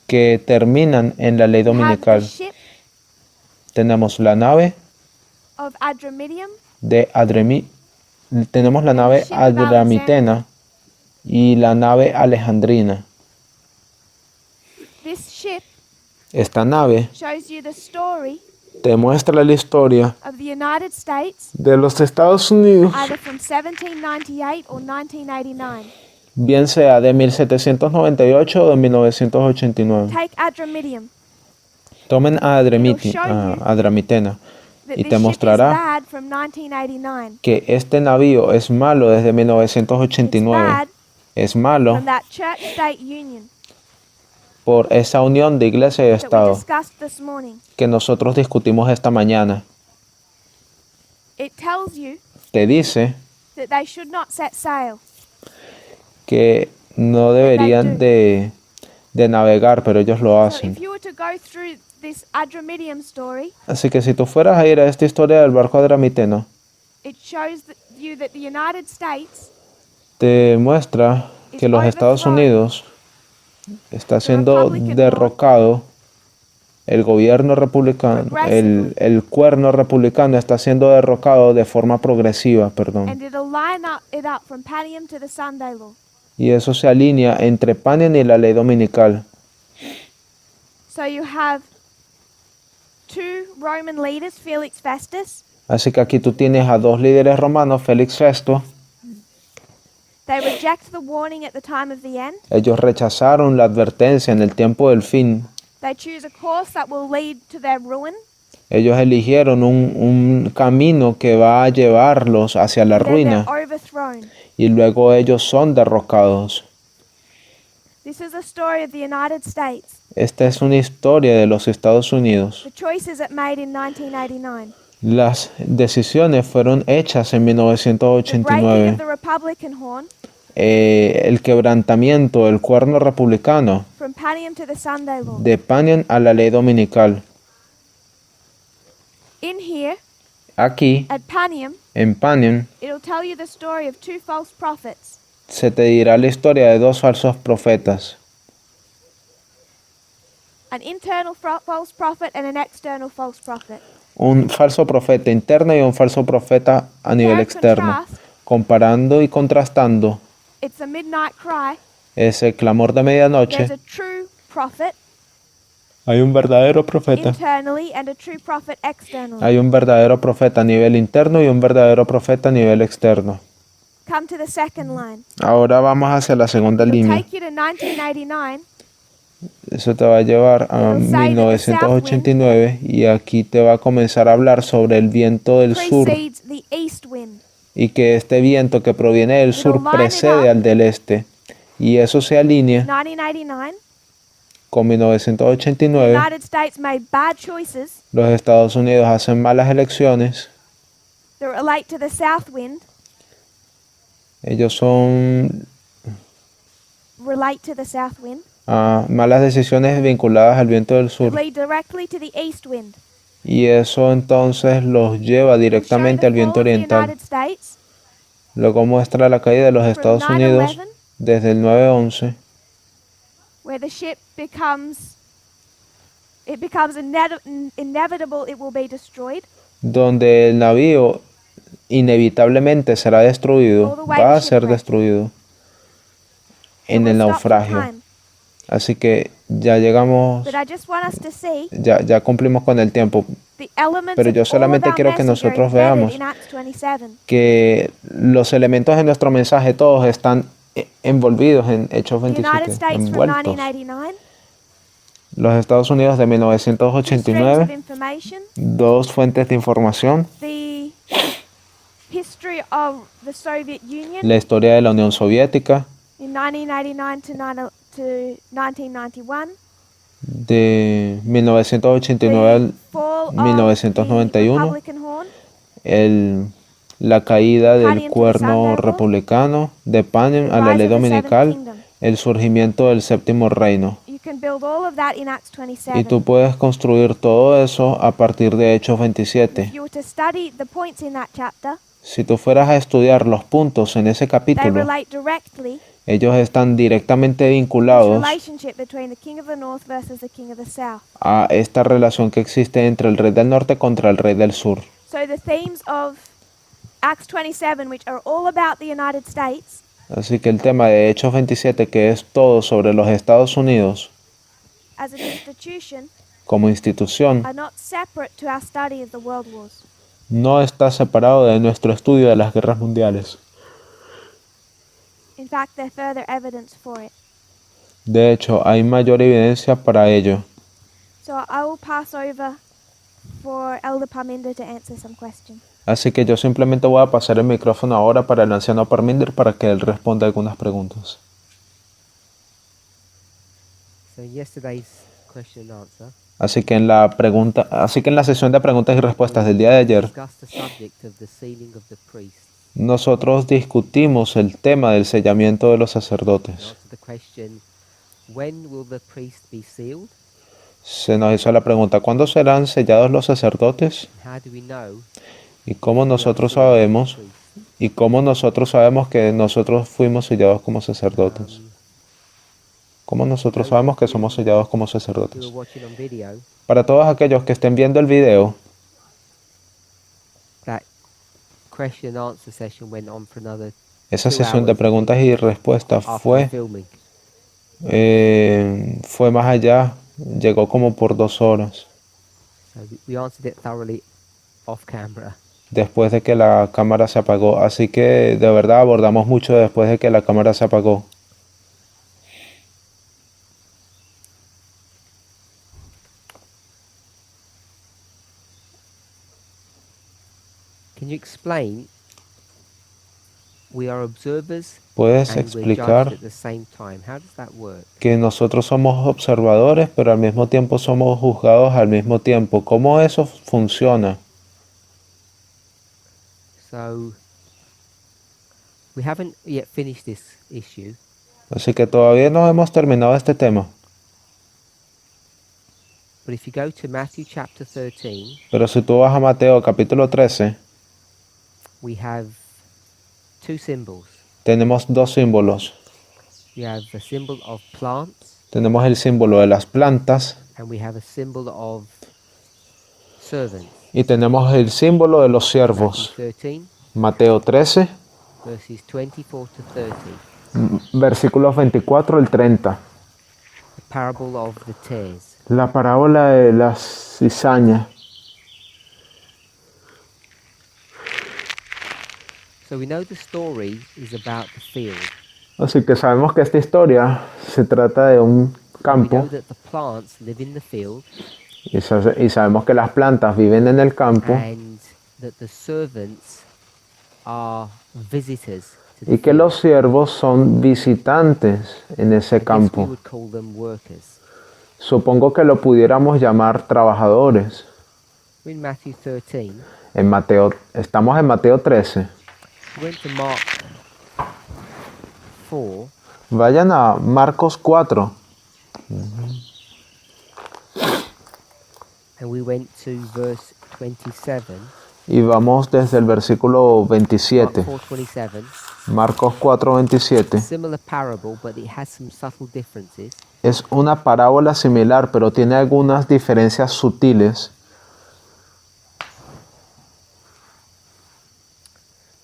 que terminan en la ley You have the dominical. ship Tenemos la nave of Adramyttium de tenemos la nave ship of Adramitena y la nave Alejandrina. This ship Esta nave shows you the story te muestra la historia of the United States de los Estados Unidos, either from 1798 or 1989. bien sea de 1798 o de 1989. Take Adramyttium. Tomen a It'll show you Adramitena That y this te ship is mostrará bad from 1989. que este navío es malo desde It's 1989. bad Es malo from that church-state union por esa unión de iglesia y that we Estado discussed this morning. que nosotros discutimos esta mañana. It tells you Te dice that they should not set sail. que no deberían de navegar, pero ellos lo So hacen. if you were to go through this Adramyttium story, Así que si tú fueras a ir a esta historia del barco Adramiteno, it shows you that the United States te muestra que los Estados Unidos está siendo derrocado, el gobierno republicano, el cuerno republicano está siendo derrocado de forma progresiva, perdón. and it'll line it up from Panium to the Sunday Law. Y eso se alinea entre Panion y la ley dominical. So you have two Roman leaders, Felix Festus. Así que aquí tú tienes a dos líderes romanos, Félix Festo. They reject the warning at the time of the end. Ellos rechazaron la advertencia en el tiempo del fin. They choose a course that will lead to their ruin. Ellos eligieron un camino que va a llevarlos hacia la Then they're ruina overthrown. y luego ellos son derrocados. This is a story of the United States. Esta es una historia de los Estados Unidos. The choices it made in 1989. Las decisiones fueron hechas en The breaking of 1989. the Republican horn El quebrantamiento, el cuerno republicano, from Panion to the Sunday law. de Panion a la ley dominical. In here, Aquí, at Panion, en Panion, it'll tell you the story of two false prophets. se te dirá la historia de dos falsos profetas. An internal false prophet and an external false prophet. Un falso profeta interno y un falso profeta a nivel externo. Comparando y contrastando It's a midnight cry. ese clamor de There's medianoche, a true prophet hay un verdadero profeta. internally and a true prophet externally. Hay un verdadero profeta a nivel interno y un verdadero profeta a nivel externo. Come to the second line. Ahora vamos hacia la segunda It'll línea. take you to 1989. Eso te va a llevar a 1989 y aquí te va a comenzar a hablar sobre el viento del sur Precedes the east wind. y que este viento que proviene del sur precede al del este. Y eso se alinea 1989. con The 1989. United States made bad choices Los Estados Unidos hacen malas elecciones. that relate to the south wind. Ellos son Relate to the south wind. malas decisiones vinculadas al viento del That sur. lead directly to the east wind. Y eso entonces los lleva Show directamente the al viento fall of the oriental. United States Luego muestra la caída de los from Estados Unidos 9/11, desde el 9/11, where the ship becomes inevitable it will be destroyed. donde el navío inevitablemente será destruido, va a ser destruido It en will el stop for naufragio. time. Así que ya llegamos, But I just want us to see ya cumplimos con el tiempo. the elements Pero of yo all solamente of our quiero que message are nosotros embedded veamos in Acts 27. Que los elementos de nuestro mensaje todos están envolvidos en Hechos The United 27, States from envueltos. 1989. Los Estados Unidos de Two streams of 1989, information. dos fuentes de información, The history of the Soviet Union la historia de la Unión Soviética in 1989 to 1991. de 1989 al The fall of 1991, the Republican horn. la caída del Panion to the cuerno Sunday Law. republicano de Panion a la Rise ley of the Seventh dominical, Kingdom. el surgimiento del séptimo reino. You can build all of that in Acts Y 27. tú puedes construir todo eso a partir de Hechos 27. If you were to study the points in that chapter, Si tú fueras a estudiar los puntos en ese they capítulo, relate directly ellos están directamente to the vinculados relationship between the king of the north versus the king of the south. a esta relación que existe entre el rey del norte contra el rey del sur. So the themes of Acts 27, which are all about the United States, Así que el tema de Hechos 27, que es todo sobre los Estados Unidos as an institution, como institución, are not separate to our study of the world wars. no está separado de nuestro estudio de las guerras mundiales. In fact, they're further evidence for it. De hecho, hay mayor evidencia para ello. So I will pass over for Elder Parminder to answer some questions. Así que yo simplemente voy a pasar el micrófono ahora para el anciano Parminder para que él responda algunas preguntas. So yesterday's question and answer Así que en la sesión de preguntas y respuestas del día de ayer, discussed the subject of the sealing of the priests. nosotros discutimos el tema del sellamiento de los We sacerdotes. answered the question, when will the priest be sealed? Se nos hizo la pregunta, ¿cuándo serán sellados los sacerdotes? And how do we know ¿Y cómo we are nosotros sealed as sabemos? priests? ¿Y cómo nosotros sabemos que nosotros fuimos sellados como sacerdotes? ¿Cómo nosotros sabemos que somos sellados como If you sacerdotes? were watching on video, Para todos aquellos que estén viendo el video, that question and answer session went on for another Esa 2 sesión de hours preguntas y respuestas after the fue, filming. fue más allá, llegó como por 2 horas, So we answered it thoroughly off camera. después de que la cámara se apagó. Así que de verdad abordamos mucho después de que la cámara se apagó. Can you explain? We are observers ¿Puedes and we're explicar judged at the same time. How does that work? que nosotros somos observadores, pero al mismo tiempo somos juzgados al mismo tiempo? ¿Cómo eso funciona? So we haven't yet finished this issue, Así que todavía no hemos terminado este tema. but if you go to Matthew chapter 13, Pero si tú vas a Mateo capítulo 13, we have 2 symbols. tenemos 2 símbolos. We have the symbol of plants Tenemos el símbolo de las plantas and we have a symbol of servants. y tenemos el símbolo de los Matthew siervos. 13, Mateo 13, verses 24 to 30, versículos 24 al 30. the parable of the tares. La parábola de la cizaña. So we know the story is about the field. Así que sabemos que esta historia se trata de un We know campo that the plants live in the field y sabemos que las plantas viven en el campo and that the servants are visitors to the y que field. los siervos son visitantes en ese I guess we campo. would call them workers. Supongo que lo pudiéramos llamar trabajadores. We're in Matthew 13. En Mateo, estamos en Mateo 13. We went to Mark 4. Vayan a Marcos 4 And we went to verse 27. y vamos desde el versículo Mark 27. 4:27. Marcos 4, 27. Similar parable, but it has some subtle differences. Es una parábola similar, pero tiene algunas diferencias sutiles.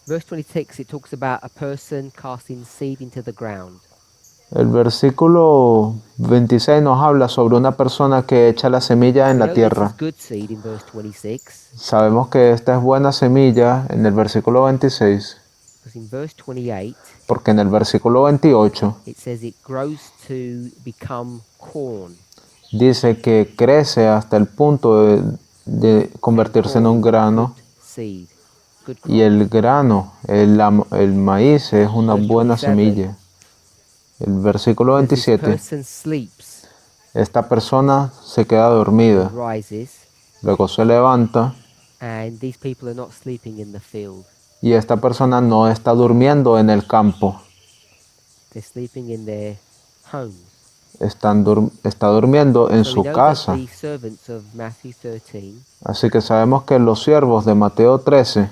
Verse 26, it talks about a person casting seed into the ground. El versículo 26 nos habla sobre una persona que echa la semilla en We la know this tierra. is good seed in verse 26, Sabemos que esta es buena semilla en el versículo 26, because in verse 28, porque en el versículo 28 it says it grows to become corn. dice que crece hasta el punto de convertirse en un grano, Good seed. Good y el grano, el maíz es una Verse buena 27. semilla. El versículo As this 27, person sleeps esta persona se queda dormida, and rises, luego se levanta and these people are not sleeping in the field. y esta persona no está durmiendo en el campo, They're sleeping in their homes. está durmiendo en So su we know that casa. the servants of Matthew 13 Así que sabemos que los siervos de Mateo 13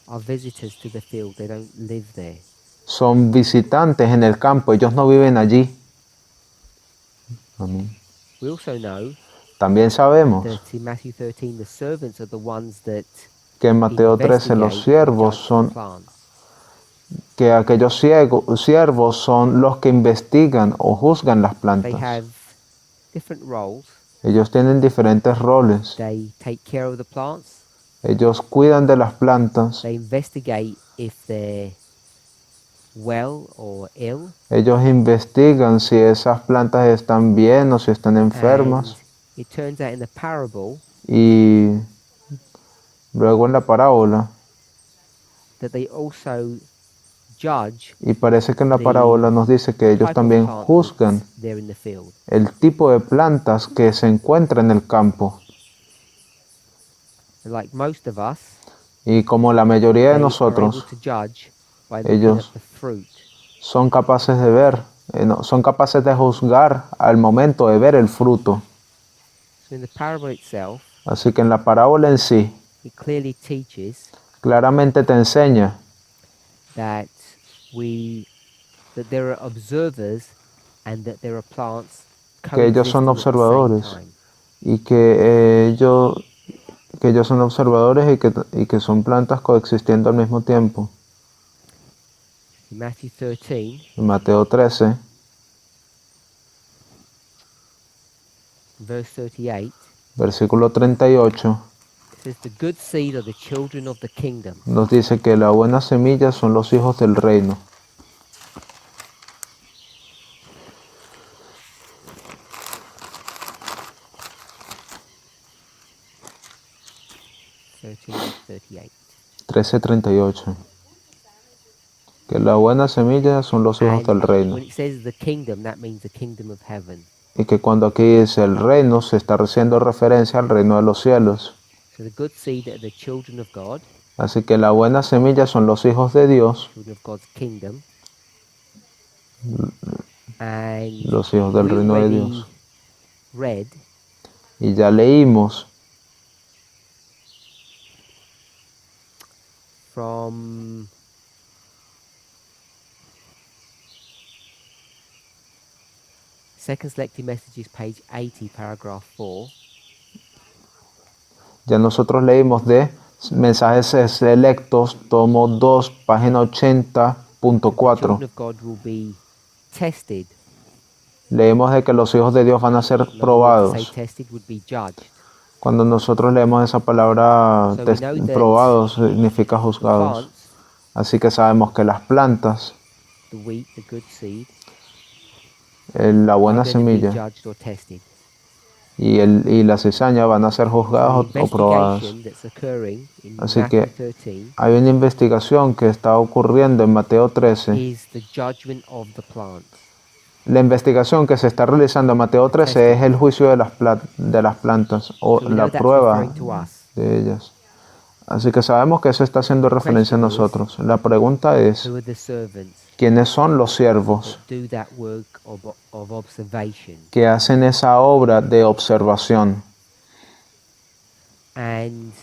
are visitors to the field. They don't live there. son visitantes en el campo, ellos no viven allí. Amén. We also know También sabemos that in Matthew 13 the servants are the ones that que en Mateo 13 los investigate siervos and judge the son, plants. que aquellos siervos son los que investigan o juzgan las They plantas. have different roles. Ellos tienen diferentes roles. They take care of the plants. Ellos cuidan de las plantas. They investigate if they're well or ill. Ellos investigan si esas plantas están bien o si están enfermas. And it turns out in the parable Y luego en la parábola, that they also judge y parece que en la parábola nos dice que ellos type también of plant juzgan that's there in the field. el tipo de plantas que se encuentra en el campo. And like most of us, Y como la mayoría de they are nosotros, able to judge by looking ellos at the fruit. son capaces de ver, son capaces de juzgar al momento de ver el fruto. So in the parable itself, Así que en la parábola en sí, it clearly teaches claramente te enseña that there are observers and that there are plants que ellos son coexisting at the observadores same time. y que ellos son observadores y que son plantas coexistiendo al mismo tiempo. In Matthew 13, En Mateo 13, verse 38, versículo 38, it says, "The good seed are the children of the kingdom." nos dice que la buena semilla son los hijos del reino. 13:38. 13:38. Que la buena semilla son los hijos del And reino. when it says the kingdom, that means the kingdom of heaven. Y que cuando aquí dice el reino, se está haciendo referencia al reino de los cielos. So the good seed are the children of God, Así que la buena semilla son los hijos de Dios, children of God's kingdom. And los hijos del we reino de already Dios. read Y ya leímos from Second Selected Messages, page 80, paragraph 4. Ya nosotros leímos de Mensajes Selectos, tomo 2, página The children 80.4. of God will be tested. Leemos de que los hijos de Dios van a ser Another word to say probados. tested would be judged. Cuando nosotros leemos esa palabra So we know that probados, significa The juzgados. plants, Así que sabemos que las plantas, the wheat, the good seed, la buena are going to be semilla judged or tested. y la cizaña van a ser juzgadas So the o probadas. investigation that's occurring in Así Matthew que 13 hay una investigación que está ocurriendo en Mateo 13. is the judgment of the plants. La investigación que se está realizando en Mateo 13 es el juicio de las plantas o So we know la that's prueba referring to us. de ellas. Así que sabemos que eso está haciendo referencia a question is, nosotros. La pregunta es, Who are the servants ¿quiénes son los siervos that do that work of observation? que hacen esa obra de observación? And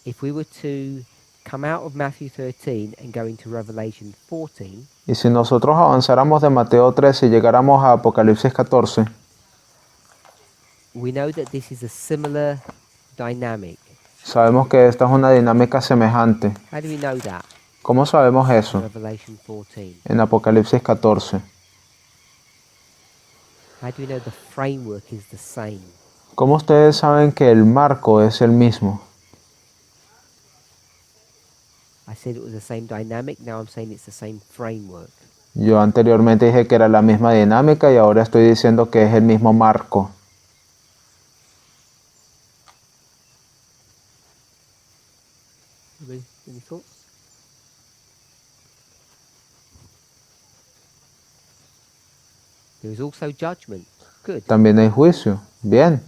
if we were to come out of Matthew 13 and go into Revelation 14, Y si nosotros avanzáramos de Mateo 13 y llegáramos a Apocalipsis 14, we know that this is a similar dynamic. sabemos que esta es una dinámica semejante. How do we know that? ¿Cómo sabemos In eso? Revelation 14. En Apocalipsis 14. How do we know the framework is the same? ¿Cómo ustedes saben que el marco es el mismo? I said it was the same dynamic, now I'm saying it's the same framework. Yo anteriormente dije que era la misma dinámica y ahora estoy diciendo que es el mismo marco. Any thoughts? There is also judgment. Good. También hay juicio. Bien.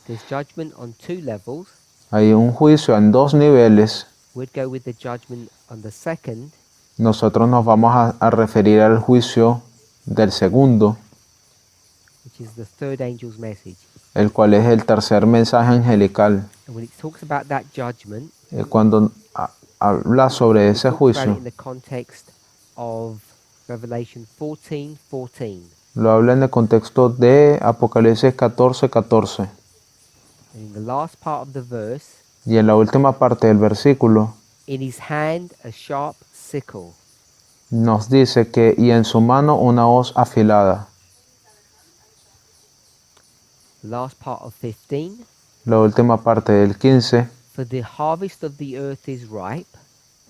There's judgment on two levels. Hay un juicio en dos niveles. We'd go with the judgment on the second, Nosotros nos vamos a referir al juicio del segundo, which is the third angel's message. el cual es el tercer mensaje angelical. And when it talks about that judgment, Cuando habla sobre it ese talks about it juicio, in the context of Revelation 14:14. lo habla en el contexto de Apocalipsis 14:14. And in the last part of the verse, Y en la última parte del versículo in his hand a sharp sickle. nos dice que y en su mano una hoz afilada. The last part of 15, La última parte del 15, for the harvest of the earth is ripe.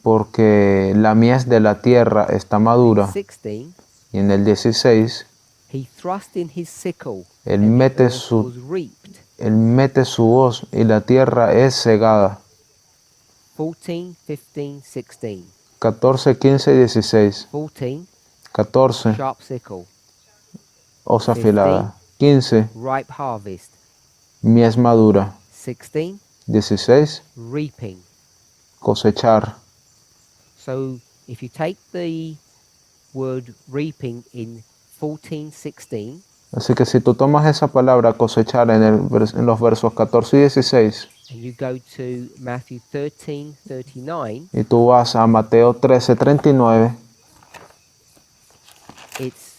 porque la mies de la tierra está madura. 16, Y en el 16, he thrust in his sickle, él and the mete earth su was reaped. Él mete su hoz y la tierra es cegada. 14, 15, 16. 14, 15 y 16. 14, 14, sharp sickle, hoz afilada. 15, ripe harvest. mies madura. 16, 16, reaping. cosechar. So if you take the word reaping in 14, 16, Así que si tú tomas esa palabra cosechar en los versos 14 y 16 and you go to Matthew 13, 39, y tú vas a Mateo 13, 39, it's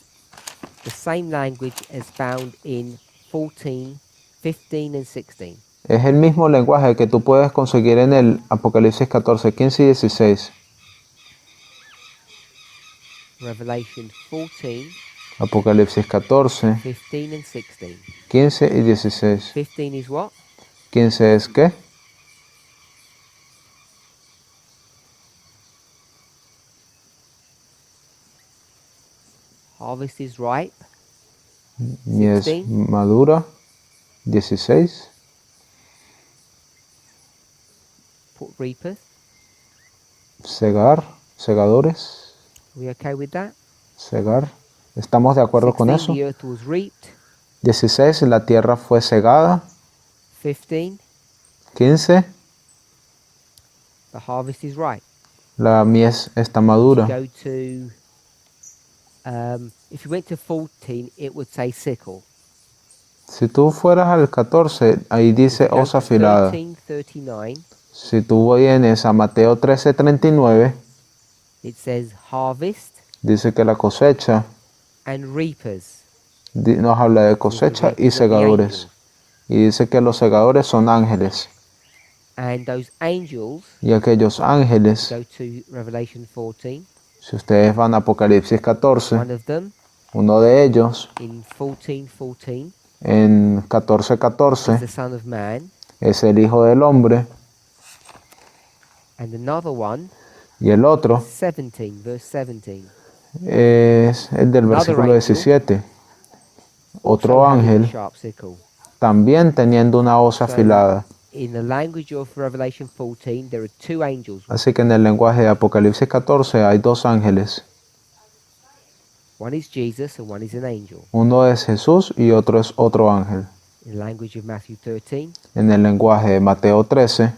the same language as found in 14, 15, and 16. es el mismo lenguaje que tú puedes conseguir en el Apocalipsis 14, 15 y 16. Revelation 14, Apocalipsis 14, 15 and 16. 15 y 16. 15 is what? 15 es ¿qué? Harvest is ripe. Mies 16. madura. 16. Put reapers. Segar. Segadores. Are we okay with that? Segar. ¿Estamos de acuerdo con 16, eso? the earth was reaped. 16. La tierra fue segada. 15, 15. the harvest is ripe. La mies está madura. Go to, if you went to 14, it would say sickle. Si tú fueras al 14, ahí dice Go hoz to afilada. 13:39, Si tú vienes a Mateo 13:39, it says harvest dice que la cosecha, and reapers. nos habla de cosecha y segadores. Y dice que los segadores son ángeles. And those angels, Y aquellos ángeles, go to Revelation 14, si ustedes van a Apocalipsis 14, one of them uno de ellos in 14:14 en is 14:14 the Son of Man, es el Hijo del Hombre, and another one, y el otro 17, verse 17. es el del versículo 17. Otro also having a ángel sharp sickle. también teniendo una hoz So, afilada. in the language of Revelation 14, there are two angels. Así que en el lenguaje de Apocalipsis 14 hay dos ángeles. One is Jesus and one is an angel. Uno es Jesús y otro es otro ángel. In the language of Matthew 13, En el lenguaje de Mateo 13 it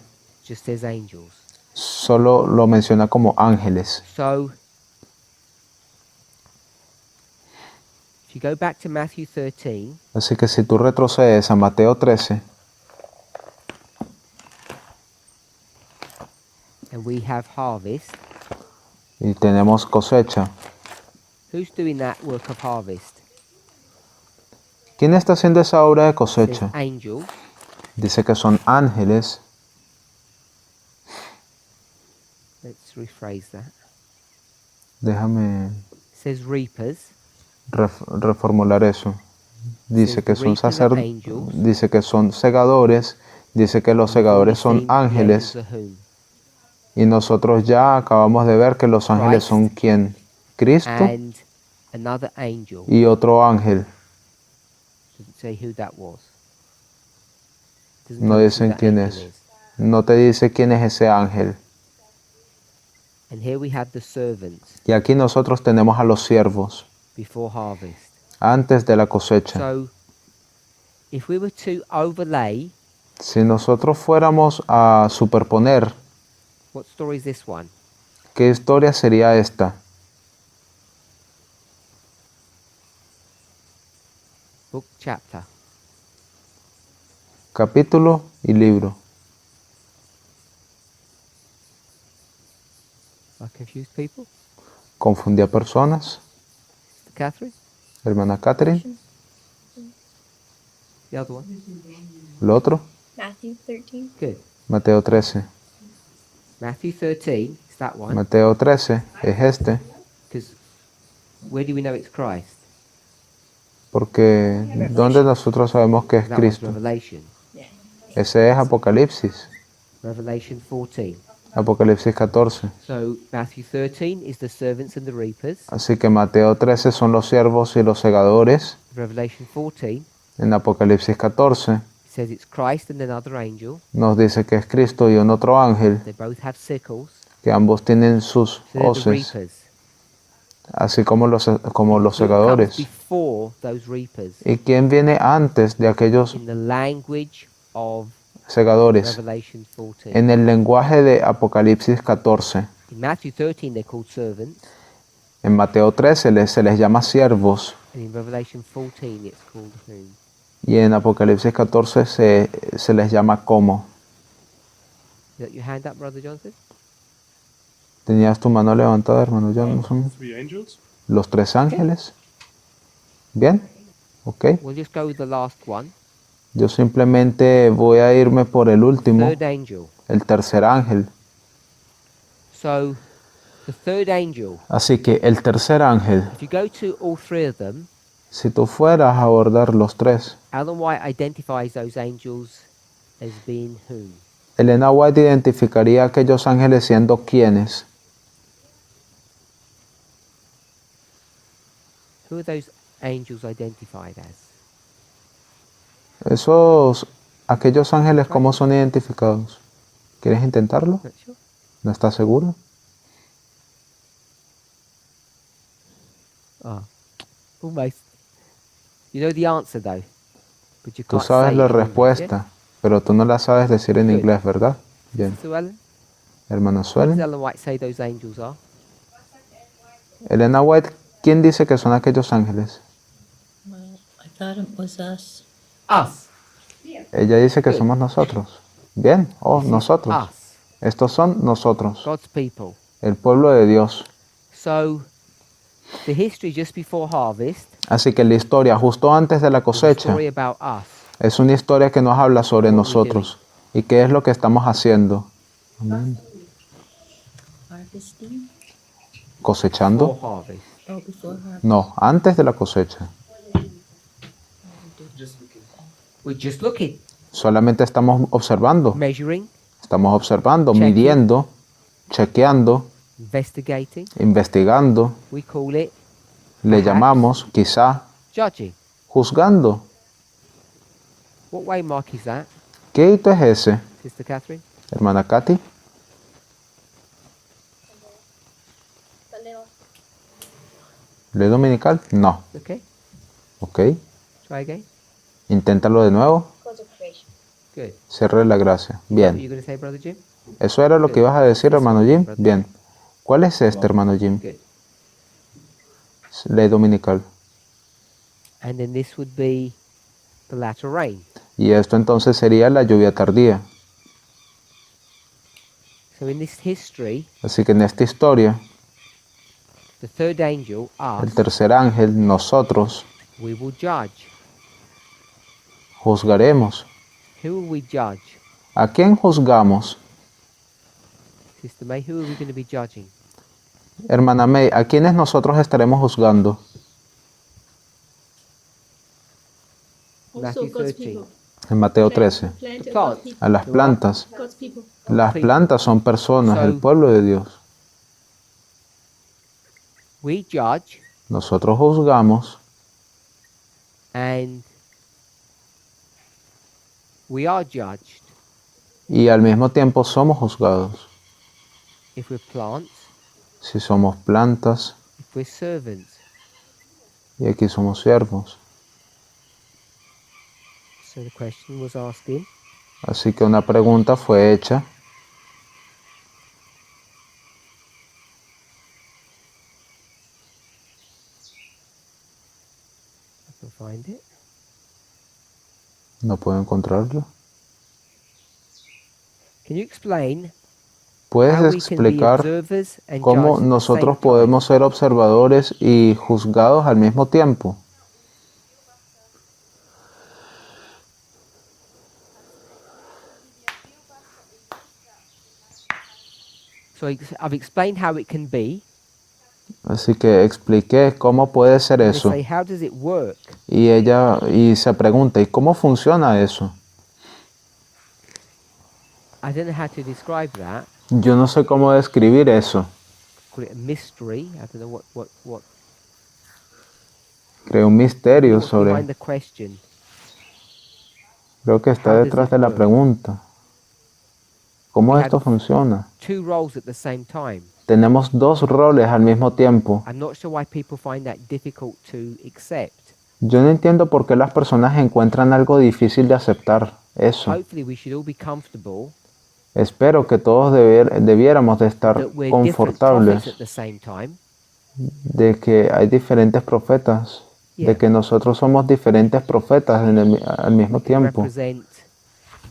just says angels. solo lo menciona como ángeles. So, if you go back to Matthew 13, Así que si tú retrocedes a Mateo 13 and we have harvest, y tenemos cosecha, who's doing that work of harvest? ¿quién está haciendo esa obra de It says cosecha? angels. Dice que son ángeles. Let's rephrase that. Déjame It says reapers. reformular eso. Dice que son dice que son segadores, dice que los segadores son ángeles, y nosotros ya acabamos de ver que los ángeles son ¿quién? Cristo And another angel. y otro ángel. Doesn't say who that was. Doesn't No tell us who dicen that quién angel es. is. No te dice quién es ese ángel. And here we have the servants Y aquí nosotros tenemos a los siervos before harvest. antes de la cosecha. So, if we were to overlay, Si nosotros fuéramos a superponer, what story is this one? ¿qué historia sería esta? Book, chapter. Capítulo y libro. I confused people. Confundí a personas. Catherine? Hermana Catherine, The other one? el otro, Matthew 13. Good. Mateo 13. Matthew 13 is that one. Mateo 13 es este, Because where do we know it's Christ? porque ¿dónde nosotros sabemos que es That was Cristo? Revelation. Ese es Apocalipsis, Revelation 14. Apocalipsis 14. So Matthew 13 is the servants and the reapers. Así que Mateo 13 son los siervos y los segadores. Revelation 14 En Apocalipsis 14 says it's Christ and another angel. nos dice que es Cristo y un otro ángel, They both have sickles. que ambos tienen sus So they're the hoces, reapers. así como los Who comes segadores. before those reapers? ¿Y quién viene antes de aquellos In the language of segadores? Revelation 14. En el lenguaje de Apocalipsis 14. In Matthew 13 they're called servants. En Mateo 13 se les llama siervos, And in Revelation 14 it's called whom? y en Apocalipsis 14 se les llama como. Is that your hand up, Brother Johnson? ¿Tenías tu mano levantada, hermano Johnson? Three angels. Los tres ángeles. ¿Bien? Ok. We'll just go with the last one. Yo simplemente voy a irme por el último, Third angel. el tercer ángel. So The third angel. Así que el tercer ángel, If you go to all three of them, si tú fueras a abordar los tres, Ellen White identifies those angels as being whom? Elena White identificaría a aquellos ángeles siendo quienes. Who are those angels identified as? Aquellos ángeles, ¿cómo son identificados? ¿Quieres intentarlo? Not sure. ¿No estás seguro? Oh, almost. You know the answer though, but you Tú can't sabes say la it in English, respuesta, pero tú no la sabes decir en Good. inglés, ¿verdad? Bien. yeah? So Ellen, Hermana what does Suelen. Ellen White say those angels are? Elena White, ¿quién dice que son aquellos ángeles? Well, I thought it was us. Us. Ella dice que Good. somos nosotros. Bien, This is nosotros. Us. Estos son nosotros, God's people. el pueblo de Dios. So, the history just before harvest Así que la historia justo antes de la is a cosecha story about us. es una historia que nos habla sobre What we're nosotros y qué es lo que estamos haciendo. Harvesting? ¿Cosechando? Before harvest. Oh, before harvest. No, antes de la cosecha. We're just looking, Solamente estamos observando. measuring, Estamos observando, Checking. midiendo, chequeando, investigating. investigando. We call it Le Perhaps. llamamos, quizá, judging. juzgando. What way mark is that, ¿Qué hito es ese, Sister Catherine? hermana Katy? ¿Le dominical? No. Okay, Ok. try again. Inténtalo de nuevo. Good. Cierre la gracia. What Bien. are you going to say, Brother Jim? ¿Eso era lo que ibas a decir, hermano Jim? Bien. ¿Cuál es este, hermano Jim? Good. Ley dominical. And then this would be the latter rain. Y esto entonces sería la lluvia tardía. So in this history, Así que en esta historia, the third angel, us, el tercer ángel, nosotros, we will judge. juzgaremos. Who will we judge? ¿A quién juzgamos? Sister May, who are we going to be judging? Hermana May, ¿a quiénes nosotros estaremos juzgando? Also Matthew God's 13. people. En Mateo 13. Plant and Plants. God's people. A las plantas. God's people. Las plantas son personas, el pueblo de Dios. We judge Nosotros juzgamos and we are judged y al mismo tiempo somos juzgados. if we're plants, Si somos plantas if we're servants. y aquí somos siervos. So the question was asking, Así que una pregunta fue hecha. I can find it. No puedo encontrarlo. Can you explain ¿Puedes how we can be explicar observers and cómo judge at the nosotros same time? podemos ser observadores y juzgados al mismo tiempo? So I've explained how it can be. Así que expliqué cómo puede ser They eso. say, how does it work? Y se pregunta, ¿y cómo funciona eso? I don't know how to describe that. Yo no sé cómo describir eso. Call it a mystery. I don't know what Creo un misterio what's sobre... behind the question. Creo que está How does detrás it de la work? pregunta. ¿Cómo We esto had- funciona? Two roles at the same time. Tenemos dos roles al mismo tiempo. I'm not sure why people find that difficult to accept. Yo no entiendo por qué las personas encuentran algo difícil de aceptar eso. Hopefully we should all be comfortable Espero que todos debiéramos de estar that we're different prophets confortables at the same time. de que hay diferentes profetas, Yeah. de que nosotros somos diferentes profetas al mismo We tiempo. represent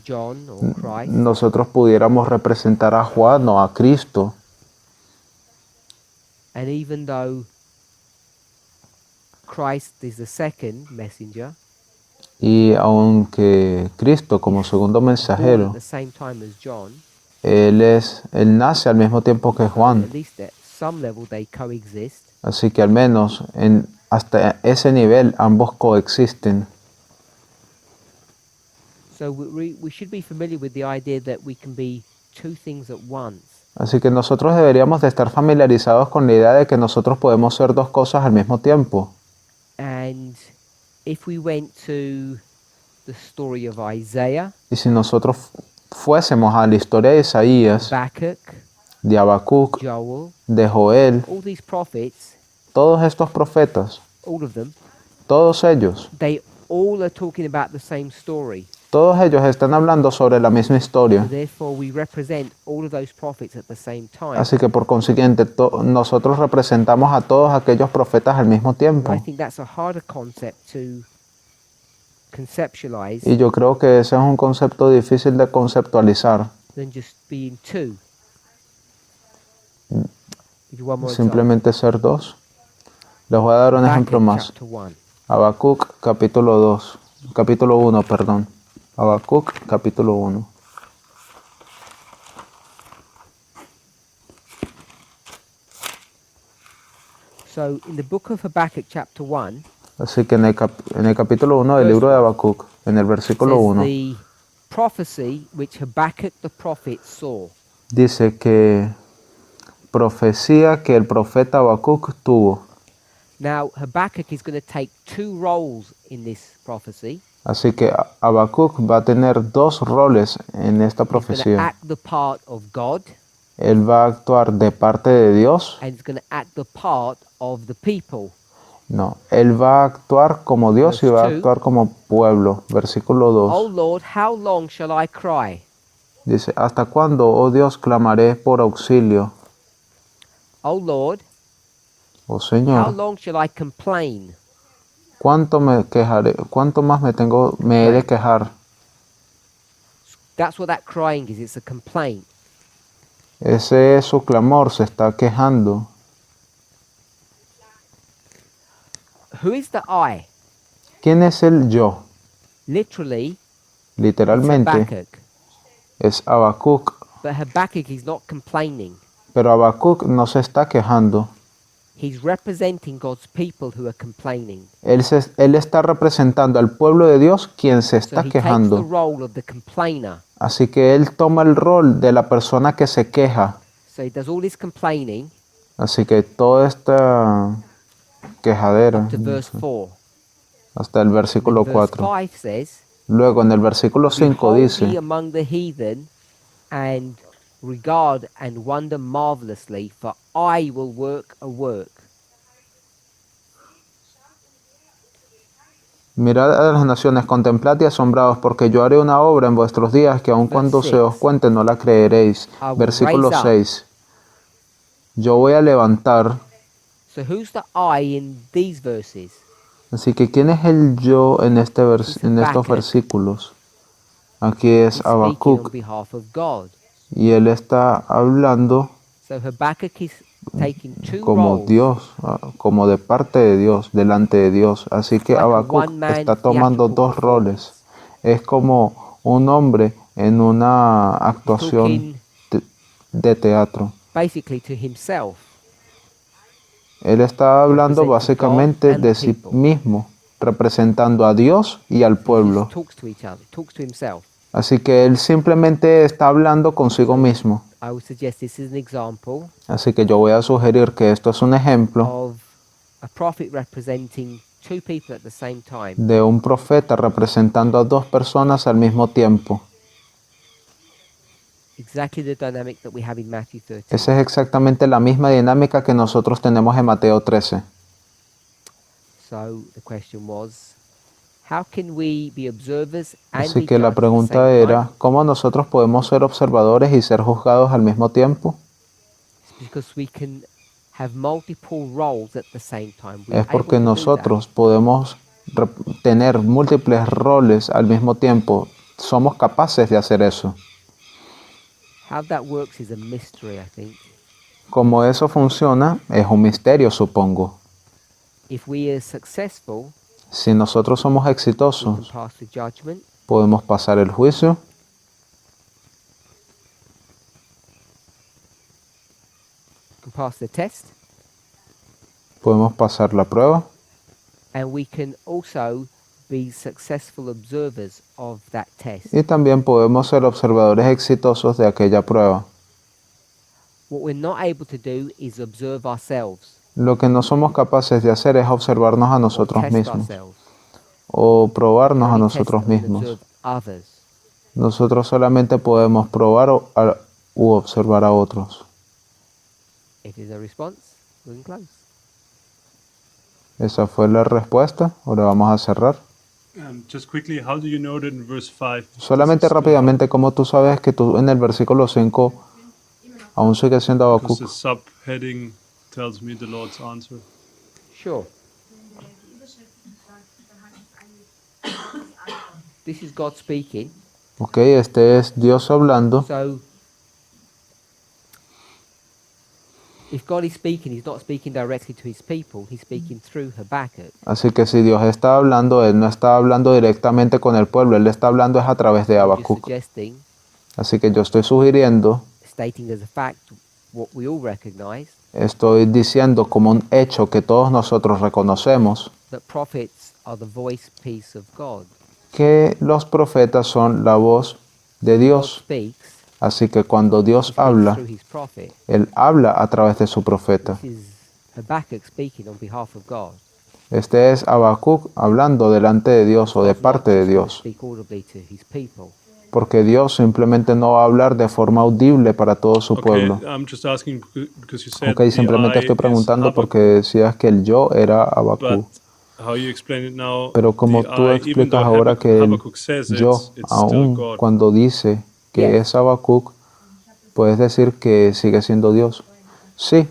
John or Christ, Nosotros pudiéramos representar a Juan o a Cristo, and even though Christ is the second messenger, y aunque Cristo como segundo born at mensajero, the same time as John, él nace al mismo tiempo que Juan. at least some level they coexist. Así que al menos hasta ese nivel ambos coexisten. So we should be familiar with the idea that we can be two things at once. Así que nosotros deberíamos de estar familiarizados con la idea de que nosotros podemos ser dos cosas al mismo tiempo. And if we went to the story of Isaiah, Y si nosotros fuésemos a la historia de Isaías, Habakkuk, de Habacuc, Joel, de Joel, all these prophets, todos estos profetas, all of them, todos ellos all are talking about the same story. Todos ellos están hablando sobre la misma historia. Therefore, we represent all of those prophets at the same time. Así que por consiguiente, nosotros representamos a todos aquellos profetas al mismo tiempo. I think that's a harder concept to conceptualize Y yo creo que ese es un concepto difícil de conceptualizar. than just being two. Give you one more example. Simplemente ser dos. Les voy a dar un ejemplo Habakkuk más. chapter 1. Habacuc capítulo 1, perdón. Habacuc capítulo 1. So in the book of Habakkuk chapter 1, Así que en el capítulo 1 del libro de Habacuc, en el versículo says 1, the prophecy which Habakkuk the prophet saw. dice que profecía que el profeta Habacuc tuvo. Now Habakkuk is going to take two roles in this prophecy. Así que Habacuc va a tener dos roles en esta He's going to profecía. act the part of God Él va a actuar de parte de Dios. and he's going to act the part of the people. No, él va a actuar como Dios y va a Verse 2. actuar como pueblo. Versículo Oh 2. Lord, how long shall I cry? Dice, ¿hasta cuándo, oh Dios, clamaré por auxilio? Oh Lord, Oh how Señor, long shall I complain? ¿cuánto me quejaré? ¿Cuánto más me he de quejar? That's what that crying is. It's a complaint. Ese es su clamor, se está quejando. Who is the I? ¿Quién es el yo? Literally, it's Literalmente Habakkuk. es Habacuc, But Habakkuk is not complaining. pero Habacuc no se está quejando. He's representing God's people who are complaining. Él está representando al pueblo de Dios quien se So está he takes the quejando. role of the complainer. Así que él toma el rol de la persona que se queja. So he does all this complaining Así que toda esta quejadera, to verse 4. hasta el versículo Verse 4. 5 says, Luego en el versículo 5 Behold me dice, among the heathen, and regard and wonder marvelously, for I will work a work. mirad a las naciones, contemplad y asombraos, porque yo haré una obra en vuestros días que aun cuando se os cuente no la creeréis. Versículo 6. Yo voy a levantar. So who's the I in these verses? Así que ¿quién es el yo en estos Habakkuk. versículos? Aquí es He's speaking on Habacuc behalf of God. y él está hablando So Habakkuk is taking two como roles. Dios, como de parte de Dios, delante de Dios. Así que Like a Habacuc one-man está tomando theatrical dos roles. Es como un hombre en una actuación Talking de teatro. basically to himself. Él está hablando Representing básicamente God and de the sí people. mismo, representando a Dios y al He pueblo. just talks to each other, talks to himself. Así que él simplemente está hablando consigo mismo. I would suggest this is an example Así que yo voy a sugerir que esto es un ejemplo of a prophet representing two people at the same time. de un profeta representando a dos personas al mismo tiempo. Exactly the dynamic that we have in Matthew 13. Esa es exactamente la misma dinámica que nosotros tenemos en Mateo 13. So the question was, how can we be observers and Así be que la judged at the pregunta same era, time? ¿cómo nosotros podemos ser observadores y ser juzgados al mismo tiempo? It's because we can have multiple roles at the same time. We're Es porque able to do nosotros podemos tener múltiples roles al mismo tiempo. Somos capaces de hacer eso. that. How that works is a mystery, I think. Como eso funciona, es un misterio, supongo. If we are successful, Si nosotros somos we can exitosos, pass the judgment. podemos pasar el juicio, We can pass the test, podemos pasar la prueba and we can also be successful observers of that test. y también podemos ser observadores exitosos de aquella prueba. What we're not able to do is observe ourselves Lo que no somos capaces de hacer es observarnos a or nosotros test mismos ourselves. o probarnos a Only test nosotros and mismos. observe others. Nosotros solamente podemos probar u observar a otros. If there's a response, we can close. Esa fue la respuesta. Ahora vamos a cerrar. Just quickly, how do you know that in verse 5? Solamente rápidamente, ¿cómo tú sabes que tú en el versículo 5 aún sigue siendo Because Habacuc? the subheading tells me the Lord's answer. Sure. This is God speaking. Ok, este es Dios hablando. So, if God is speaking, He's not speaking directly to His people. He's speaking through Habakkuk. Así que si Dios está hablando, Él no está hablando directamente con el pueblo, Él está hablando es a través de I'm just Habacuc. suggesting, Así que yo estoy sugiriendo, stating as a fact what we all recognize, estoy diciendo como un hecho que todos nosotros reconocemos, that prophets are the voice piece of God. que los profetas son la voz de God Dios. speaks, Así que cuando He Dios speaks habla, through His prophet. Él habla a través de su profeta. This is Habakkuk speaking on behalf of God. Este es Habacuc hablando delante de Dios o de God's not parte de just gonna Dios. speak audibly to His people. Porque Dios simplemente no va a hablar de forma audible para todo su Okay, pueblo. I'm just asking because you said Ok, simplemente the estoy I preguntando is porque Habakkuk, decías que el yo era but Habacuc. how you explain it now, Pero como the tú I, even though explicas ahora que el Habakkuk says yo, it's still aun God. cuando dice que Yes. es Habacuc, puedes decir que sigue siendo Dios. Sí,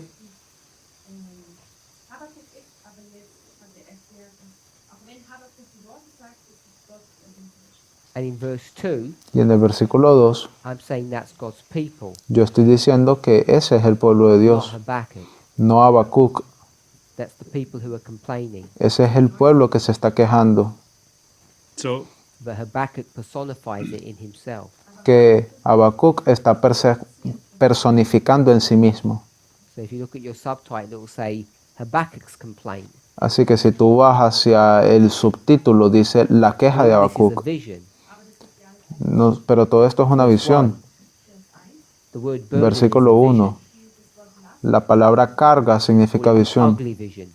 Habakuk ist aber jetzt von der Erklärung, auch wenn Habakuk die Worte sagt, ist es Gott und And in verse 2, y en el versículo 2, I'm saying that's God's people, yo estoy diciendo que ese es el pueblo de not Dios, Habakkuk. no Habacuc. That's the people who are complaining. Ese es el pueblo que se está quejando, So But Habakkuk personifies it in himself. que Habacuc está personificando en sí mismo. So if you look at your subtitle, it will say Habakkuk's complaint. Así que si tú vas hacia el subtítulo, dice la queja de All this is a Habacuc. vision. No, pero todo esto es una visión. The word burden Versículo is a 1. vision. La palabra carga significa Or visión. ugly vision.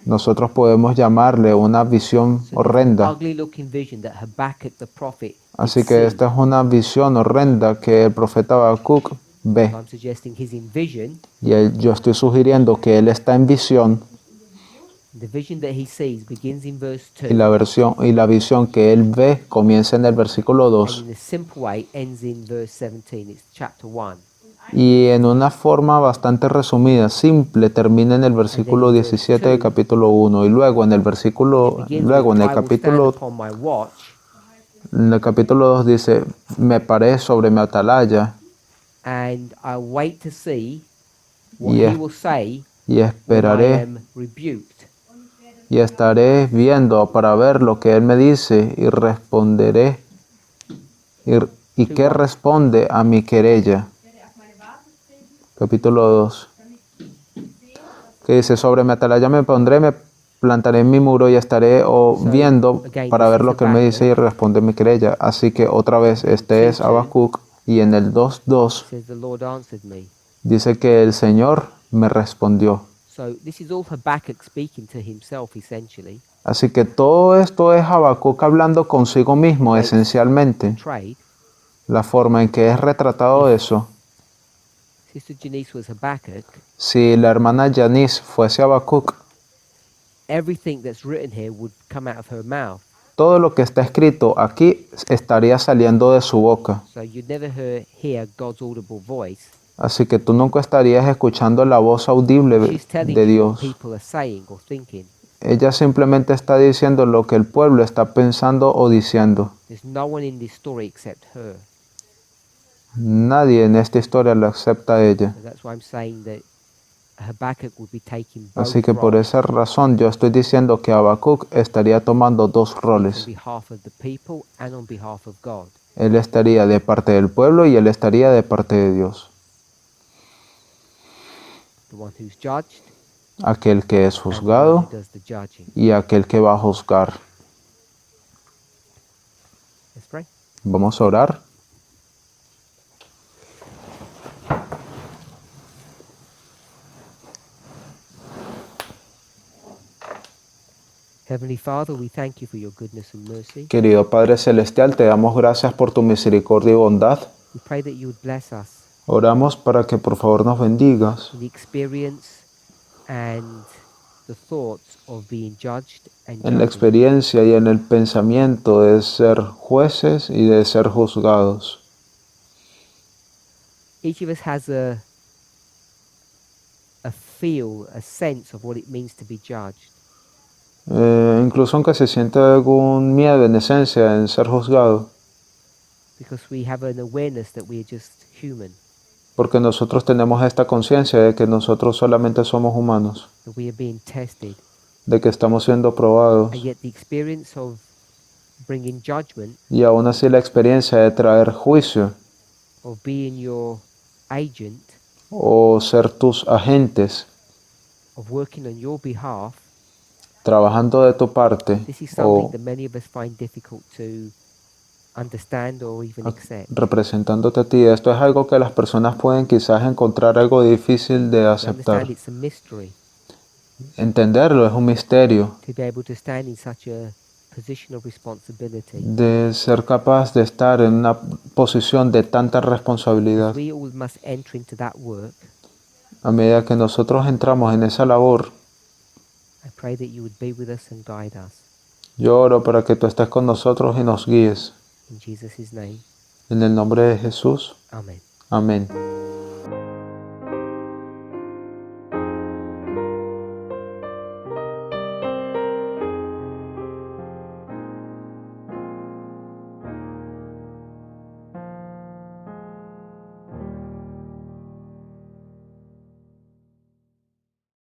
Nosotros podemos llamarle una visión So it's an horrenda. ugly looking vision that Habakkuk the prophet Así did que see. esta es una visión horrenda que el profeta Habacuc ve. So I'm suggesting he's in vision. Yo estoy sugiriendo que él está en visión The vision that he sees begins in verse 2 y la visión que él ve comienza en el versículo and 2 in a simple way ends in verse 17. It's chapter 1. y en una forma bastante resumida, simple, termina en el versículo 17 del capítulo 1 y luego en el It versículo begins luego with, en I el will stand capítulo upon my watch en el capítulo 2 dice, me paré sobre mi atalaya and I wait to see what y, he es- will say y when I esperaré am rebuked. y estaré viendo para ver lo que él me dice y responderé y qué responde a mi querella. Capítulo 2. Que dice, sobre mi atalaya me pondré, me plantaré en mi muro y estaré viendo para ver lo que él me dice y responde mi querella. Así que otra vez, este es Habacuc y en el 2:2 It says the Lord answered me. dice que el Señor me respondió. So this is all Habakkuk speaking to himself essentially. Así que todo esto es Habacuc hablando consigo mismo esencialmente. Trade. La forma en que es retratado eso. Sister Janice was Habakkuk. Si la hermana Janice fuese Habacuc, Everything that's written here would come out of her mouth. todo lo que está escrito aquí estaría saliendo de su boca. So you'd never hear God's audible voice. Así que tú nunca estarías escuchando la voz audible She's telling de you what Dios. people are saying or thinking. Ella simplemente está diciendo lo que el pueblo está pensando o diciendo. There's no one in this story except her. Nadie en esta historia la acepta a ella. So that's why I'm saying that Habakkuk would be taking both Así que por roles esa razón yo estoy diciendo que Habacuc estaría tomando dos on roles. behalf of the people and on behalf of God. Él estaría de parte del pueblo y él estaría de parte de Dios. the one who's judged aquel que es and the one juzgado who does the judging. y aquel que va a juzgar. Let's pray. Vamos a orar. Heavenly Father, we thank you for your goodness and mercy. Querido Padre Celestial, te damos gracias por tu misericordia y bondad. We pray that you would bless us Oramos para que por favor nos bendigas in the experience and the thoughts of being judged and en la judging. experiencia y en el pensamiento de ser jueces y de ser juzgados. Each of us has a feel, a sense of what it means to be judged. Incluso aunque se siente algún miedo en esencia en ser juzgado, Because we have an awareness that we are just human, porque nosotros tenemos esta conciencia de que nosotros solamente somos humanos, that we are being tested. de que estamos siendo probados, And yet the experience of bringing judgment, y aún así la experiencia de traer juicio of being your agent, o ser tus agentes, of working on your behalf, trabajando de tu parte this is something o that many of us find difficult to understand or even accept. representándote a ti. Esto es algo que las personas pueden quizás encontrar algo difícil de To aceptar. understand it's a mystery Entenderlo es un misterio, to be able to stand in such a position of responsibility. de ser capaz de estar en una posición de tanta responsabilidad. We all must enter into that work. A medida que nosotros entramos en esa labor, I pray that you would be with us and guide us. yo oro para que tú estés con nosotros y nos guíes. In Jesus' name, En el nombre de Jesús. amen. Amén.